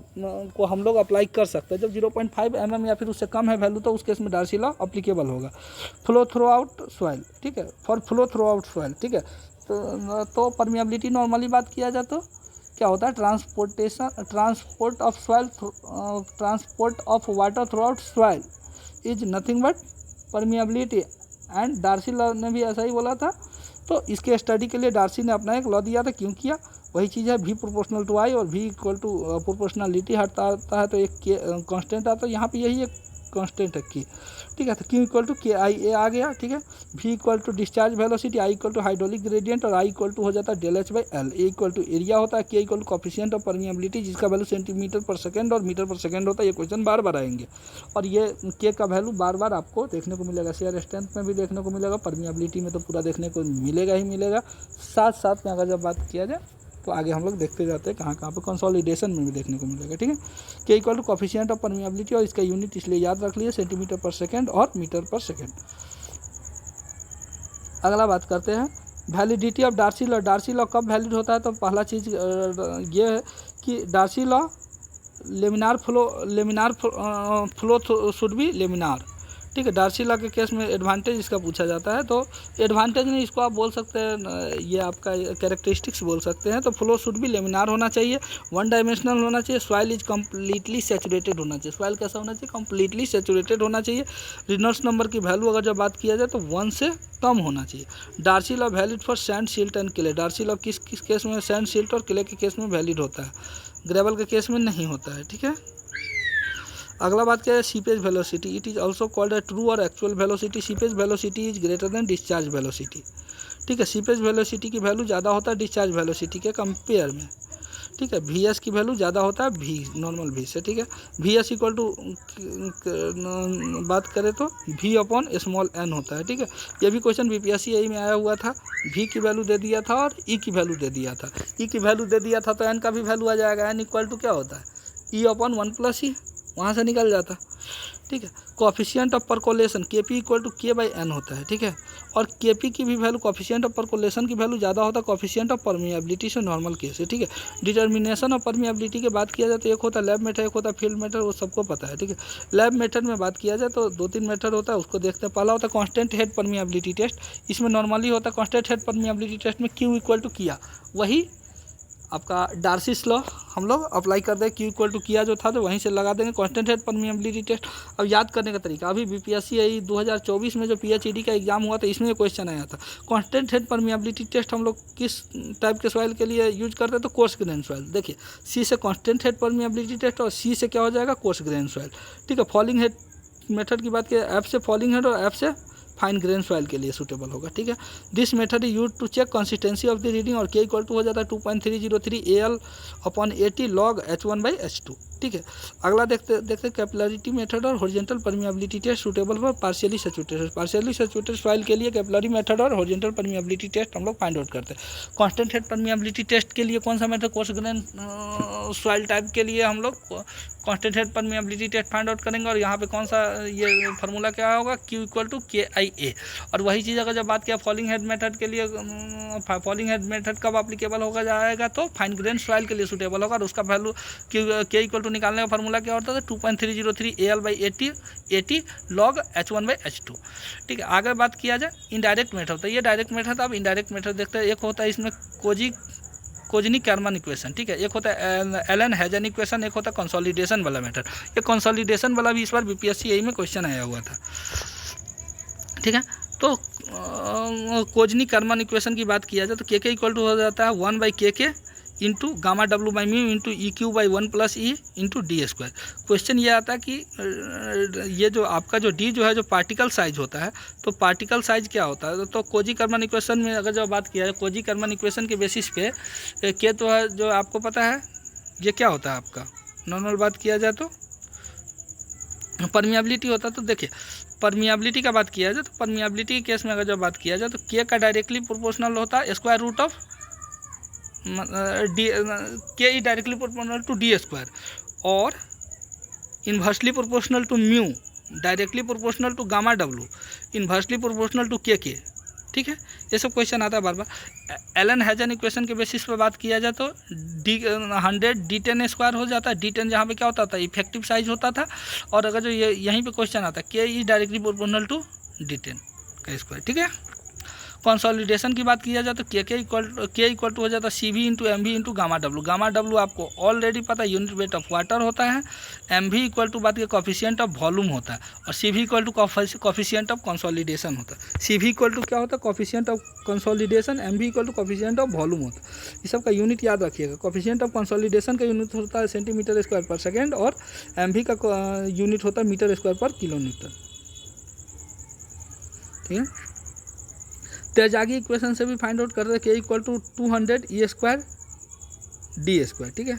को हम लोग अप्लाई कर सकते हैं, जब 0.5 mm या फिर उससे कम है वैल्यू तो उस केस में डार्सी लॉ अप्लीकेबल होगा। फ्लो थ्रू आउट सॉइल, ठीक है, for flow through out soil, ठीक है। तो परमिएबिलिटी नॉर्मली बात किया जाए तो क्या होता है, transport of water throughout soil is nothing but permeability, and Darcy law ने भी ऐसा ही बोला था। तो इसके स्टडी के लिए डार्सी ने अपना एक लॉ दिया था, क्यों किया, वही चीज़ है V प्रोपोर्शनल टू I और V इक्वल टू प्रोपोर्शनलिटी हटता है तो एक कांस्टेंट आता है, यहाँ पे यही एक कांस्टेंट है के, ठीक है। तो क्यू इक्वल टू के आई ए आ गया, ठीक है। V equal to discharge velocity, I equal to hydraulic gradient और आई इक्वल टू हो जाता है del H by L. A equal to area होता है, K equal to coefficient of permeability जिसका वैल्यू सेंटीमीटर पर सेकंड और metre per second होता है। ये क्वेश्चन बार बार आएंगे और ये के का वैल्यू बार बार आपको देखने को मिलेगा, शेयर स्ट्रेंथ में भी देखने को मिलेगा, परमिएबिलिटी में तो पूरा देखने को मिलेगा ही मिलेगा। साथ साथ में अगर जब बात किया जाए तो आगे हम लोग देखते जाते हैं कहाँ पे कंसोलिडेशन में भी देखने को मिलेगा, ठीक है। K equal to coefficient of permeability और इसका यूनिट इसलिए याद रख लिए सेंटीमीटर पर सेकंड और मीटर पर सेकंड। अगला बात करते हैं validity of Darcy law. Darcy law कब वैलिड होता है? तो पहला चीज़ ये है कि Darcy law laminar flow should be laminar, ठीक है। डार्सी लॉ के केस में एडवांटेज इसका पूछा जाता है, तो एडवांटेज नहीं इसको आप बोल सकते हैं, ये आपका कैरेक्टरिस्टिक्स बोल सकते हैं। तो फ्लो शुड भी लेमिनार होना चाहिए, वन डायमेंशनल होना चाहिए, सॉइल इज कम्प्लीटली सेचुरेटेड होना चाहिए। सॉइल कैसा होना चाहिए? कम्प्लीटली सेचुरेटेड होना चाहिए। रिनॉल्ड्स नंबर की वैल्यू अगर जब बात किया जाए तो 1 से कम होना चाहिए। Darcy law valid for sand, silt and clay. Darcy law किस किस केस में? सैंड, सिल्ट और क्ले के केस में वैलिड होता है, ग्रेवल के केस में नहीं होता है, ठीक है। अगला बात क्या है? Seepage velocity. It is also called a true और actual velocity. Seepage velocity is greater than discharge velocity, ठीक है। सीपेज वेलोसिटी की वैल्यू ज़्यादा होता है डिस्चार्ज वेलोसिटी के कंपेयर में, ठीक है। वी एस की वैल्यू ज़्यादा होता है वी नॉर्मल वी से, ठीक है। वी एस इक्वल टू बात करें तो वी अपॉन स्मॉल एन होता है, ठीक है। ये भी क्वेश्चन बीपीएससी यही में आया हुआ था। वी की वैल्यू दे दिया था और ई की वैल्यू दे दिया था। ई की वैल्यू दे दिया था तो एन का भी वैल्यू आ जाएगा। एन इक्वल टू क्या होता है? ई अपॉन 1 प्लस ई, वहाँ से निकल जाता, ठीक है। कोफिशिएंट ऑफ परकोलेशन के पी इक्वल टू के बाई एन होता है, ठीक है। और के पी की भी वैल्यू, कोफिशिएंट ऑफ परकोलेशन की वैल्यू ज़्यादा होता है कोफिशिएंट ऑफ परमिएबिलिटी से नॉर्मल केस है, ठीक है। डिटर्मिनेशन ऑफ परमिएबिलिटी की बात किया जाए तो एक होता है लैब मेथड, एक होता है फील्ड मेथड, वो सबको पता है, ठीक है। लैब मेथड में बात किया जाए तो 2-3 मेथड होता है, उसको देखते हैं। पहला होता है कांस्टेंट हेड परमिएबिलिटी टेस्ट। इसमें नॉर्मली होता है कांस्टेंट हेड परमिएबिलिटी टेस्ट में क्यू इक्वल टू किया, वही आपका डार्सिस लॉ हम लोग अप्लाई कर दें। क्यू इक्वल टू किया जो था तो वहीं से लगा देंगे कांस्टेंट हेड परमिएबिलिटी टेस्ट। अब याद करने का तरीका, अभी बीपीएससी आई 2024 में जो पीएचईडी का एग्जाम हुआ था इसमें क्वेश्चन आया था। कांस्टेंट हेड परमिएबिलिटी टेस्ट हम लोग किस टाइप के सॉइल के लिए यूज करते हैं? तो कोर्स ग्रेन सॉइल। देखिए सी से कांस्टेंट हेड परमिएबिलिटी टेस्ट और सी से क्या हो जाएगा? कोर्स ग्रेन सॉइल, ठीक है। फॉलिंग हेड मेथड की बात करें, एफ से फॉलिंग हेड और एफ से फाइन ग्रेन सॉइल के लिए सूटेबल होगा, ठीक है। This method is use to check consistency of the reading और के इक्वल टू हो जाता है 2.303 AL अपॉन 80 log H1/H2, ठीक है। अगला देखते कैपिलरिटी मेथड और horizontal permeability test suitable for partially saturated soil के लिए कैपिलरी मेथड और हॉरिजॉन्टल परमिएबिलिटी टेस्ट हम लोग फाइंड आउट करते हैं। कांस्टेंट हेड परमिएबिलिटी टेस्ट के लिए कौन सा method? Coarse grain soil type के लिए हम लोग constant head permeability test find out करेंगे और यहाँ पे कौन सा ये फार्मूला क्या होगा? Q equal to KIA। और वही चीज़ अगर जब बात किया फॉलिंग हेड मेथड के लिए, फॉलिंग हेड मेथड कब एप्लीकेबल होगा जाएगा? तो फाइन ग्रेन सॉइल के लिए सूटेबल होगा और उसका वैल्यू K इक्वल टू निकालने का फार्मूला क्या होता था? 2.303 AL/80 log H1/H2, ठीक है। आगे बात किया जाए इनडायरेक्ट मेथड, तो ये डायरेक्ट मेथड। अब इनडायरेक्ट मेथड देखते हैं। एक होता है इसमें कोजनी-कैरमन इक्वेशन, ठीक है। एक होता है एलन हेजन इक्वेशन, एक होता है कंसोलिडेशन वाला मेथड। ये कंसोलिडेशन वाला भी इस बार बीपीएससी यही में क्वेश्चन आया हुआ था, ठीक है। तो कोजनी-कैरमन इक्वेशन की बात किया जाए तो के इक्वल टू हो जाता है 1/KK into gamma W by mu into EQ/1 + E into D²। Question ये आता है कि ये जो आपका जो D जो है जो पार्टिकल साइज होता है, तो पार्टिकल साइज क्या होता है? तो कोजी-कैरमन इक्वेशन में अगर जो बात किया जाए कोजी-कैरमन इक्वेशन के बेसिस पे के तो है जो आपको पता है ये क्या होता है आपका, नॉर्मल बात किया जाए तो परमिएबिलिटी होता है। तो देखिए परमिएबिलिटी का बात किया जाए तो परमिएबिलिटी के केस में अगर जब बात किया जाए तो के का डायरेक्टली प्रोपोर्शनल होता है स्क्वायर रूट ऑफ के ई डायरेक्टली प्रोपोर्शनल टू D² और inversely proportional to mu, directly proportional to gamma W, inversely proportional to K, ठीक है। ये सब क्वेश्चन आता है बार बार। एलन हेजन इक्वेशन के बेसिस पर बात किया जाए तो 100 D10² हो जाता है। D10 जहाँ पे क्या होता था? इफेक्टिव साइज होता था। और अगर जो यहीं पे क्वेश्चन आता है के ई डायरेक्टली प्रोपोर्शनल टू D10 का स्क्वायर, ठीक है। कंसोलिडेशन की बात किया जाए तो के इक्वल टू हो जाता है C V into M V into gamma W. Gamma W आपको ऑलरेडी पता है यूनिट वेट ऑफ वाटर होता है। एम वी इक्वल टू बात किया कॉफिशिएंट ऑफ वॉल्यूम होता है, और C V equal to coefficient of consolidation होता है। सी वी इक्वल टू क्या होता है coefficient of consolidation, M V equal to coefficient of volume होता है। इस सब का यूनिट याद रखिएगा। कॉफिशिएंट ऑफ कंसोलिडेशन का यूनिट होता है सेंटीमीटर स्क्वायर पर सेकेंड, और एम वी का यूनिट होता है मीटर स्क्वायर पर किलोमीटर। ठीक है, तेजागी इक्वेशन से भी फाइंड आउट करते हैं K equal to 200 E square D square. ठीक है,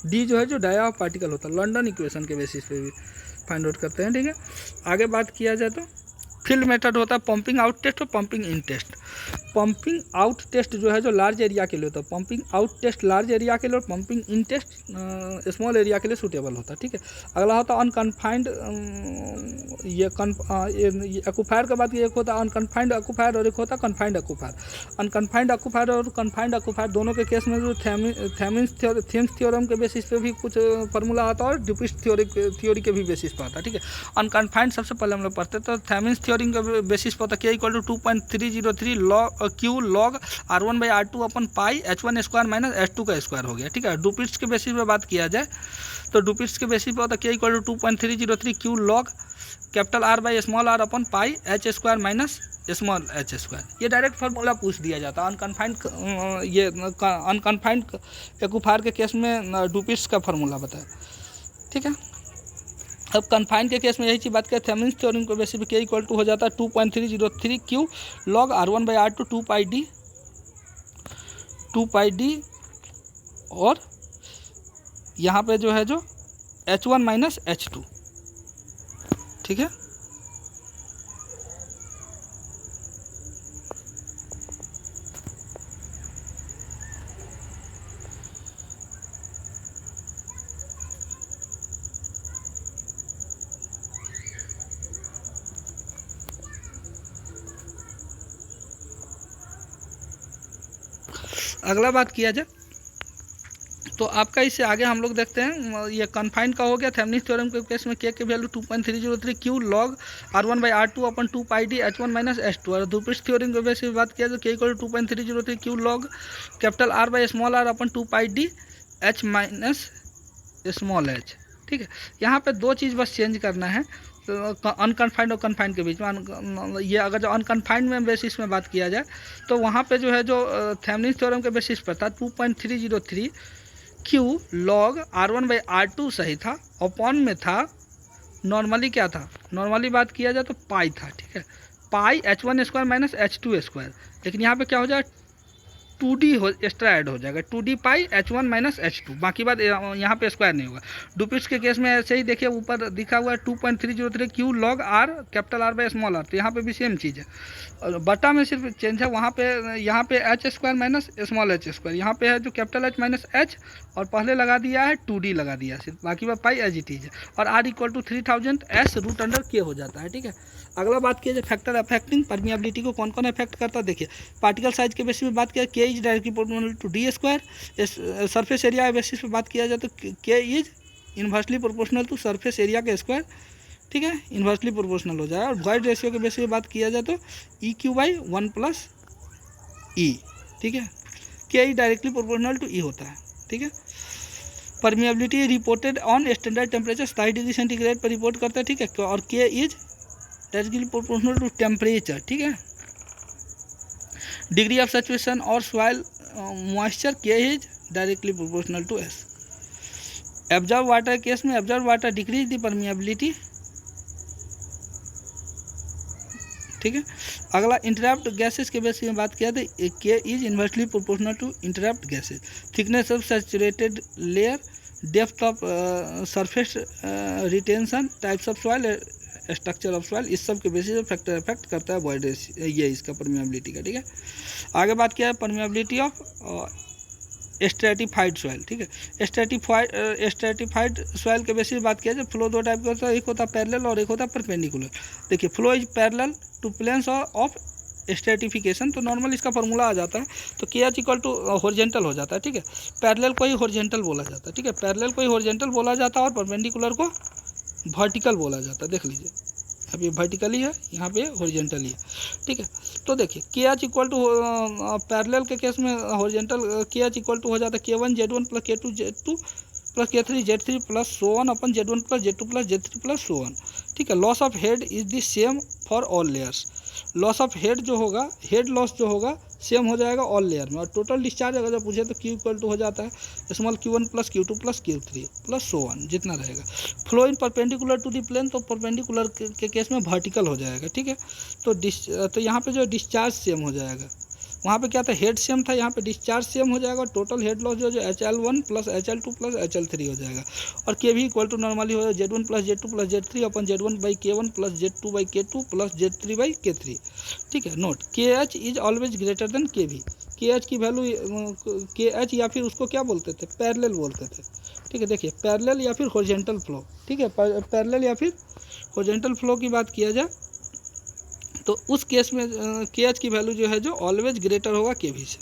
डी जो है जो डाया ऑफ पार्टिकल होता है, लंडन इक्वेशन के बेसिस पे भी फाइंड आउट करते हैं। ठीक है, आगे बात किया जाए तो फील्ड मेथड होता है पंपिंग आउट टेस्ट और pumping in test. Pumping out test जो है जो लार्ज एरिया के लिए होता है, pumping out test large area के लिए, और pumping in test small area के लिए सूटेबल होता है। ठीक है, अगला होता है अनकन्फाइंड, ये एक्यूफायर का बात, ये एक होता है अनकन्फाइंड एक्यूफायर और एक होता है कन्फाइंड एक्यूफायर। अनकन्फाइंड एक्यूफायर और कन्फाइंड एक्यूफायर दोनों के केस में जो थेम्स थ्योरम के बेसिस पे भी कुछ फार्मूला आता है, और ड्यूपिस्ट थ्योरी के भी बेसिस पे आता है। ठीक है, अनकन्फाइंड सबसे पहले हम लोग पढ़ते तो थेम्स थ्योरी के बेसिस पे होता है K equal to 2.303 log Q log R1 by R2 upon pi H1 square minus H2 का स्क्वायर हो गया। ठीक है, डुपिट्स के बेसिस पे बात किया जाए तो डुपिट्स के बेसिस पे होता है K equal to 2.303 Q log capital R by small r upon pi H square minus small h square. ये डायरेक्ट फार्मूला पूछ दिया जाता है। अनकन्फाइंड एक्यूफायर के केस में डुपिट्स का फार्मूला बताया। ठीक है, अब कन्फाइंड के केस में यही चीज़ बात करें, थेम्स थ्योरम के बेसिस पे के इक्वल टू हो जाता है 2.303 Q log R1 by R2 2 pi D, और यहाँ पे जो है जो H1 माइनस H2। ठीक है, अगला बात किया जाए तो आपका इससे आगे हम लोग देखते हैं, ये कन्फाइंड का हो गया। थेम्स थ्योरम के केस में के value 2.303 Q log R1 by R2 upon 2 pi D H1 minus H2। और डुपिट्स थ्योरम के बेसिस पे बात किया तो K equal to 2.303 Q log capital R by small r upon 2 pi D H minus small h। ठीक है, यहाँ पे दो चीज़ बस चेंज करना है अनकन्फाइंड और कन्फाइंड के बीच में। ये अगर जो अनकन्फाइंड में बेसिस में बात किया जाए तो वहाँ पे जो है जो थेम्स थ्योरम के बेसिस पर था 2.303 Q log R1 by R2 सही था, अपॉन में था नॉर्मली क्या था, नॉर्मली बात किया जाए तो पाई था। ठीक है, पाई H1 square minus H2 square, लेकिन यहाँ पे क्या हो जाएगा 2D हो एक्स्ट्रा ऐड हो जाएगा 2D पाई H1 माइनस H2, बाकी बात यहाँ पे स्क्वायर नहीं होगा। डुपिट्स के केस में ऐसे ही देखिए ऊपर दिखा हुआ है 2.303 Q log R capital R by small r, तो यहाँ पे भी सेम चीज़ है, और बटा में सिर्फ चेंज है। वहाँ पे यहाँ पे H square minus small h square, यहाँ पे है जो कैपिटल H माइनस H, और पहले लगा दिया है 2D लगा दिया सिर्फ, बाकी बात पाई एज इट इज है, और R equal to 3000 S root under K हो जाता है। ठीक है, अगला बात किया जाए फैक्टर अफेक्टिंग परमिएबिलिटी को कौन कौन अफेक्ट करता है। देखिए पार्टिकल साइज के बेसिस पे बात किया K is directly proportional to D square. Surface area के बेसिस पे बात किया जाए तो K is inversely proportional to surface area के स्क्वायर। ठीक है, इन्वर्सली प्रोपोर्शनल हो जाए। और वॉइड रेशियो के बेसिस पे बात किया जाए तो E cube by 1 plus E. ठीक है, K is directly proportional to E होता है। ठीक है, permeability reported on standard temperature 27 degree centigrade पर रिपोर्ट करता है। ठीक है, और K is directly proportional to temperature. ठीक है, डिग्री ऑफ सैचुरेशन और soil moisture K is directly proportional to S. Absorb water case में absorb water decrease the permeability. ठीक है, अगला इंटरप्ट गैसेस के बेसिस में बात किया तो K is inversely proportional to entrapped gases. Thickness of saturated layer, depth of surface retention, types of soil, structure of soil, इस सब के बेसिस पे फैक्टर इफेक्ट करता है वॉइड रेशियो, ये इसका परमिएबिलिटी का। ठीक है, आगे बात किया है परमिएबिलिटी ऑफ स्ट्रेटिफाइड सॉइल। ठीक है, स्ट्रेटिफाइड सॉइल के बेसिस बात किया जाए फ्लो दो टाइप का होता है, एक होता है पैरेलल और एक होता है परपेंडिकुलर। देखिए flow is parallel to planes of stratification, तो नॉर्मल इसका फॉर्मूला आ जाता है तो के एच इक्वल टू हॉरिजेंटल हो जाता है। ठीक है, पैरेलल को ही हॉरिजेंटल बोला जाता है। ठीक है, पैरेलल को ही हॉरिजेंटल बोला जाता है और परपेंडिकुलर को वर्टिकल बोला जाता है। देख लीजिए यहाँ पे वर्टिकली है, यहाँ पे हॉरिजेंटली है, ठीक है। तो देखिए के एच इक्वल टू पैरेलल के केस में हॉरिजेंटल के एच इक्वल टू हो जाता है K1 Z1 plus K2 Z2 plus K3 Z3 plus so on upon Z1 plus Z2 plus Z3 plus so on, ठीक है। Loss of head is the same for all layers. Loss of head जो होगा, head loss जो होगा same हो जाएगा all layer में। और टोटल डिस्चार्ज अगर जब पूछे तो Q इक्वल टू हो जाता है small Q1 plus Q2 plus Q3 plus so on जितना रहेगा। Flow in perpendicular to the plane, तो परपेंडिकुलर के केस में वर्टिकल हो जाएगा, ठीक है। तो यहाँ पे जो डिस्चार्ज सेम हो जाएगा, वहाँ पे क्या था हेड सेम था, यहाँ पे डिस्चार्ज सेम हो जाएगा। टोटल हेड लॉस जो HL1 plus HL2 plus HL3 हो जाएगा। और के भी इक्वल टू नॉर्मली हो जाएगा Z1 plus Z2 plus Z3 upon Z1 by K1 plus Z2 by K2 plus Z3 by K3, ठीक है। Note KH is always greater then KB। KH की वैल्यू KH या फिर उसको क्या बोलते थे, पैरेलल बोलते थे, ठीक है। देखिए पैरेलल या फिर हॉरिजॉन्टल फ्लो, ठीक है। पैरेलल या फिर हॉरिजॉन्टल फ्लो की बात किया जाए तो उस केस में KH की वैल्यू जो है जो ऑलवेज ग्रेटर होगा KB से,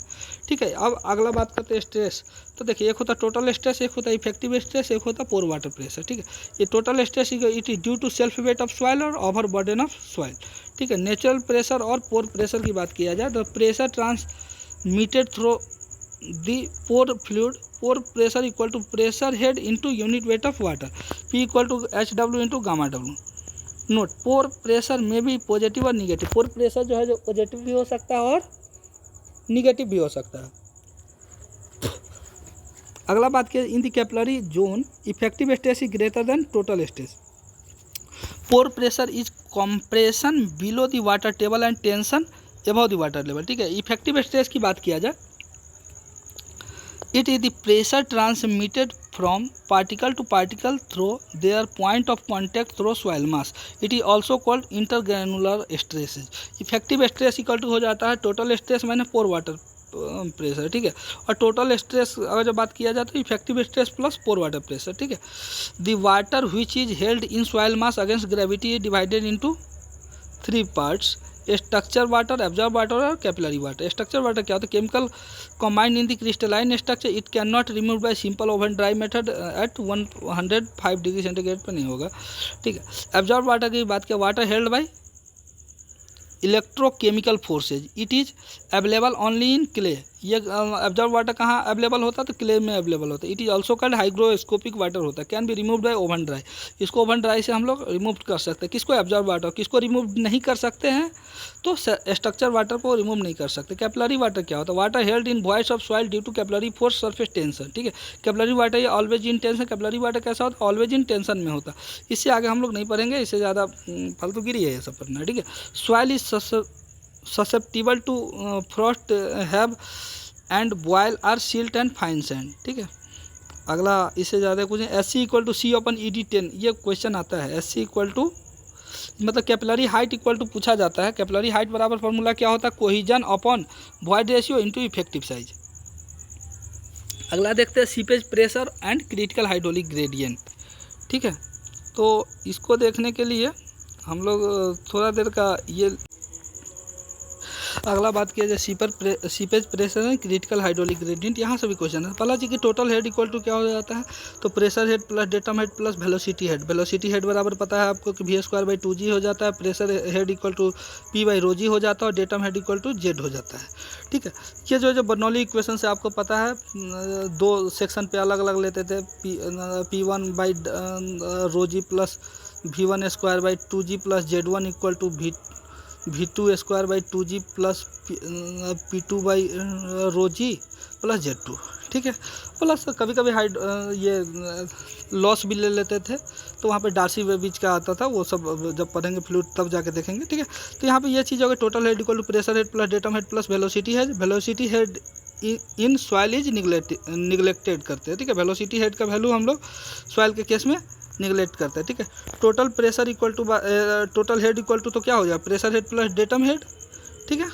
ठीक है। अब अगला बात करते हैं स्ट्रेस। तो देखिए एक होता टोटल स्ट्रेस, एक होता इफेक्टिव स्ट्रेस, एक होता पोर वाटर प्रेशर, ठीक है। ये total stress it is due to self weight of soil और ओवर बर्डन ऑफ सॉइल, ठीक है। नेचुरल प्रेशर और पोर प्रेशर की बात किया जाए तो pressure transmitted through the pore fluid, pore pressure equal to pressure head into unit weight of water, P equal to HW into gamma W। Note pore pressure में भी positive और negative, pore pressure जो है जो positive भी हो सकता है और निगेटिव भी हो सकता है। अगला बात किया in the capillary zone effective stress is greater then total stress. Pore pressure is compression below the water table and tension above the water level, ठीक है। इफेक्टिव स्ट्रेस की बात किया जाए it is the pressure transmitted from particle to particle through their point of contact through soil mass. It is also called intergranular stresses. Effective stress equal to हो जाता है total stress minus पोर water pressure, ठीक है। और total stress अगर जब बात किया जाए तो effective stress plus pore water pressure, ठीक है। The water which is held in soil mass against gravity is divided into 3 parts, structure water, absorb water और कैपिलरी वाटर। स्ट्रक्चर वाटर क्या होता है, chemical combined in the crystalline structure, it can not remove by simple oven dry method at 105 degree centigrade पर नहीं होगा, ठीक है। Absorb water की बात किया, water held by electrochemical forces, it is available only in clay. ये absorb water कहाँ अवेलेबल होता है तो क्ले में अवेलेबल होता है। It is also called hygroscopic water होता है, can be removed by oven dry. इसको ओवन ड्राई से हम लोग रिमूव कर सकते हैं। किसको, एब्जॉर्ब वाटर। किसको रिमूव नहीं कर सकते हैं तो स्ट्रक्चर वाटर को रिमूव नहीं कर सकते। कैपिलरी वाटर क्या होता है, water held in voids of soil due to capillary force surface tension, ठीक है। कैपिलरी वाटर ये always in tension, capillary water कैसा होता है, ऑलवेज इन टेंशन में होता है। इससे आगे हम लोग नहीं पढ़ेंगे, इससे ज़्यादा फालतूगिरी है ये सब पढ़ना, ठीक है। Soil is susceptible to frost have and boil are silt and fine sand, ठीक है। अगला इससे ज़्यादा कुछ नहीं। SC equal to C upon ED10 ये क्वेश्चन आता है। SC इक्वल टू मतलब कैपिलरी हाइट इक्वल टू पूछा जाता है। कैपिलरी हाइट बराबर फॉर्मूला क्या होता है, cohesion upon void ratio into effective size. अगला देखते हैं seepage pressure and critical hydraulic gradient, ठीक है। तो इसको देखने के लिए हम लोग थोड़ा देर का ये अगला बात किया जाए seepage pressure and critical hydraulic gradient. यहाँ से भी क्वेश्चन है। पहला चीज कि टोटल हेड इक्वल टू क्या हो जाता है, तो pressure head plus datum head plus velocity head. Velocity head बराबर पता है आपको कि v²/2g हो जाता है। Pressure head equal to p/ρg हो जाता है और datum head equal to z हो जाता है, ठीक है। ये जो बर्नौली इक्वेशन से आपको पता है, दो सेक्शन पे अलग अलग लेते थे। p1/ρg plus v1² plus z1 equal to v2² plus p2/ρg plus z2, ठीक है। प्लस कभी कभी ये लॉस भी ले लेते थे, तो वहाँ पे डार्सी बीच का आता था, वो सब जब पढ़ेंगे फ्लूइड तब जाके देखेंगे, ठीक है। तो यहाँ पे ये चीज़ होगी, total head equal to pressure head plus datum head plus velocity head. Velocity head in soil is neglected करते हैं, ठीक है। वेलोसिटी हेड का वैल्यू हम लोग सॉइल के केस में निगलेक्ट करते हैं, ठीक है। Total pressure equal to total head equal to तो क्या हो जाए, pressure head plus datum head, ठीक है।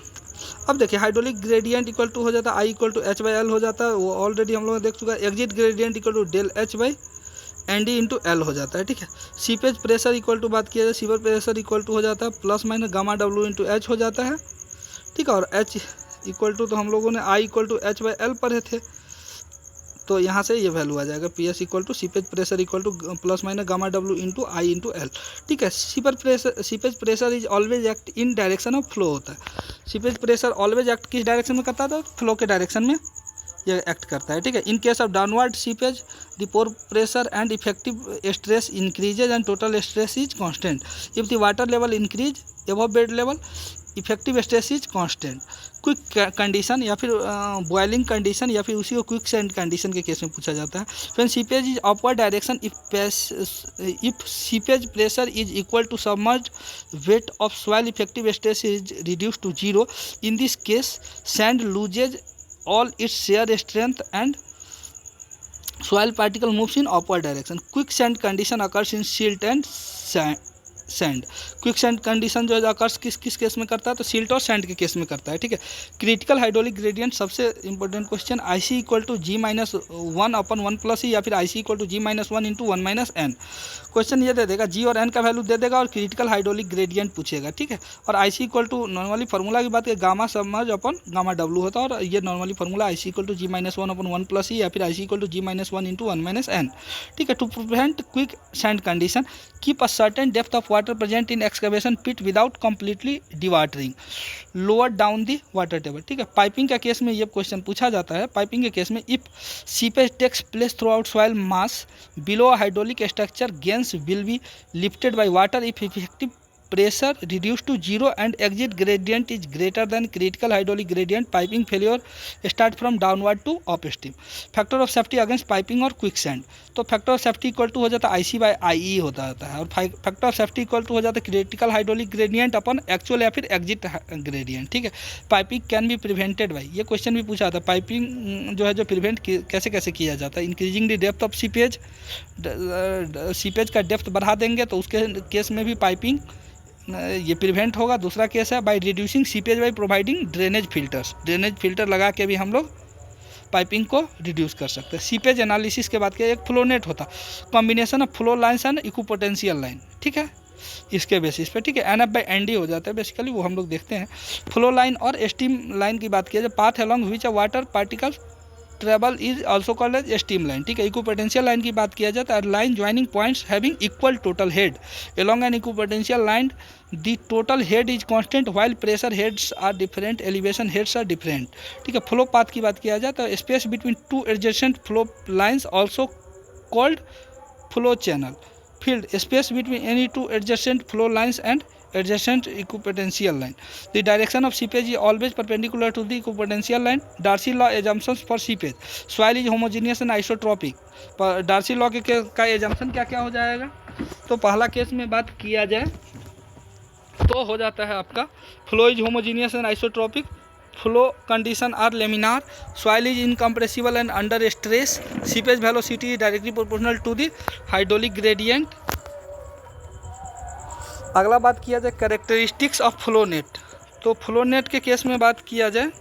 अब देखिए हाइड्रोलिक ग्रेडियंट इक्वल टू हो जाता है I इक्वल टू H/L हो जाता है, वो ऑलरेडी हम लोगों ने देख चुका है। Exit gradient equal to del H/ND into L हो जाता है, ठीक है। सीपेज प्रेशर इक्वल टू बात किया जाए, सीवर प्रेशर इक्वल टू हो जाता है plus minus gamma W into H हो जाता है, ठीक है। और H इक्वल टू तो हम लोगों ने I इक्वल टू H/L पढ़े थे, तो यहाँ से ये वैल्यू आ जाएगा P S equal to seepage pressure equal to plus minus gamma W into I into L. ठीक है, seepage pressure is always act in direction of flow होता है। सीपेज प्रेशर ऑलवेज एक्ट किस डायरेक्शन में करता था? फ्लो के direction में ये एक्ट करता है। ठीक है, in case of downward seepage the pore pressure and effective stress increases and total stress is constant. If the water level increase above bed level, effective stress is constant. Quick condition या फिर boiling condition या फिर उसी को quick sand condition के case में पूछा जाता है। When seepage is upward direction, if seepage pressure is equal to submerged weight of soil, effective stress is reduce to zero. In this case sand loses all its shear strength and soil particle moves in upward direction. Quicksand condition occurs in silt and sand. Quick sand condition जो है occurs किस किस case में करता है? तो silt और sand के केस में करता है। ठीक है, क्रिटिकल हाइड्रोलिक ग्रेडियंट सबसे important question, I C equal to G minus one upon one plus E या फिर I C equal to G minus one into one minus N. Question ये दे देगा, जी और एन का वैल्यू दे देगा और क्रिटिकल हाइड्रोलिक ग्रेडियंट पूछेगा। ठीक है, और I C equal to normally formula की बात करें gamma submerge upon gamma W होता है और ये normally formula I C equal to G minus one upon one plus E या फिर I C equal to G minus one into one minus N. ठीक है, to prevent quick sand condition, keep a certain depth of water present in excavation pit without completely dewatering, lower down the water table. ठीक है, piping का case में ये question पूछा जाता है। पाइपिंग के केस में if seepage takes place throughout soil mass below hydraulic structure, grains will be lifted by water if effective pressure reduced to zero and exit gradient is greater than critical hydraulic gradient, piping failure start from downward to upstream. Factor of safety against piping और quick sand, तो factor of safety equal to हो जाता है आई सी by I ई होता है और factor of safety equal to हो जाता है critical hydraulic gradient upon actual या फिर एग्जिट ग्रेडियंट। ठीक है, piping can be prevented by, ये क्वेश्चन भी पूछा था, पाइपिंग जो है जो प्रिवेंट कैसे कैसे किया जाता है? Increasing the depth of seepage, seepage का डेप्थ बढ़ा देंगे तो उसके केस में भी पाइपिंग ये प्रिवेंट होगा। दूसरा केस है by reducing seepage by providing drainage filters, drainage filter लगा के भी हम लोग पाइपिंग को रिड्यूस कर सकते हैं। सीपेज एनालिसिस के बाद के एक फ्लो नेट होता, combination of flow lines and equipotential line. ठीक है, इसके बेसिस पे, ठीक है, N F by N D हो जाता है बेसिकली, वो हम लोग देखते हैं। फ्लो लाइन और स्टीम लाइन की बात किया जाए, path along which a water particle travel is also called as stream line. ठीक है, इक्विपोटेंशियल लाइन की बात किया जाता है, line joining points having equal total head along an equipotential line, the total head is constant while pressure heads are different, elevation heads are different. ठीक है, flow path की बात किया जाए तो space between two adjacent flow lines also called flow channel, field space between any two adjacent flow lines and adjacent equipotential line. The direction of seepage is always perpendicular to the equipotential line. Darcy law assumptions for seepage. Soil is homogeneous and isotropic. Darcy law के का assumption क्या क्या हो जाएगा? तो पहला case में बात किया जाए तो हो जाता है आपका flow is homogeneous and isotropic, flow condition are laminar, soil is incompressible and under stress, seepage velocity is directly proportional to the hydraulic gradient. अगला बात किया जाए कैरेक्टरिस्टिक्स ऑफ फ्लो नेट, तो फ्लो नेट के केस में बात किया जाए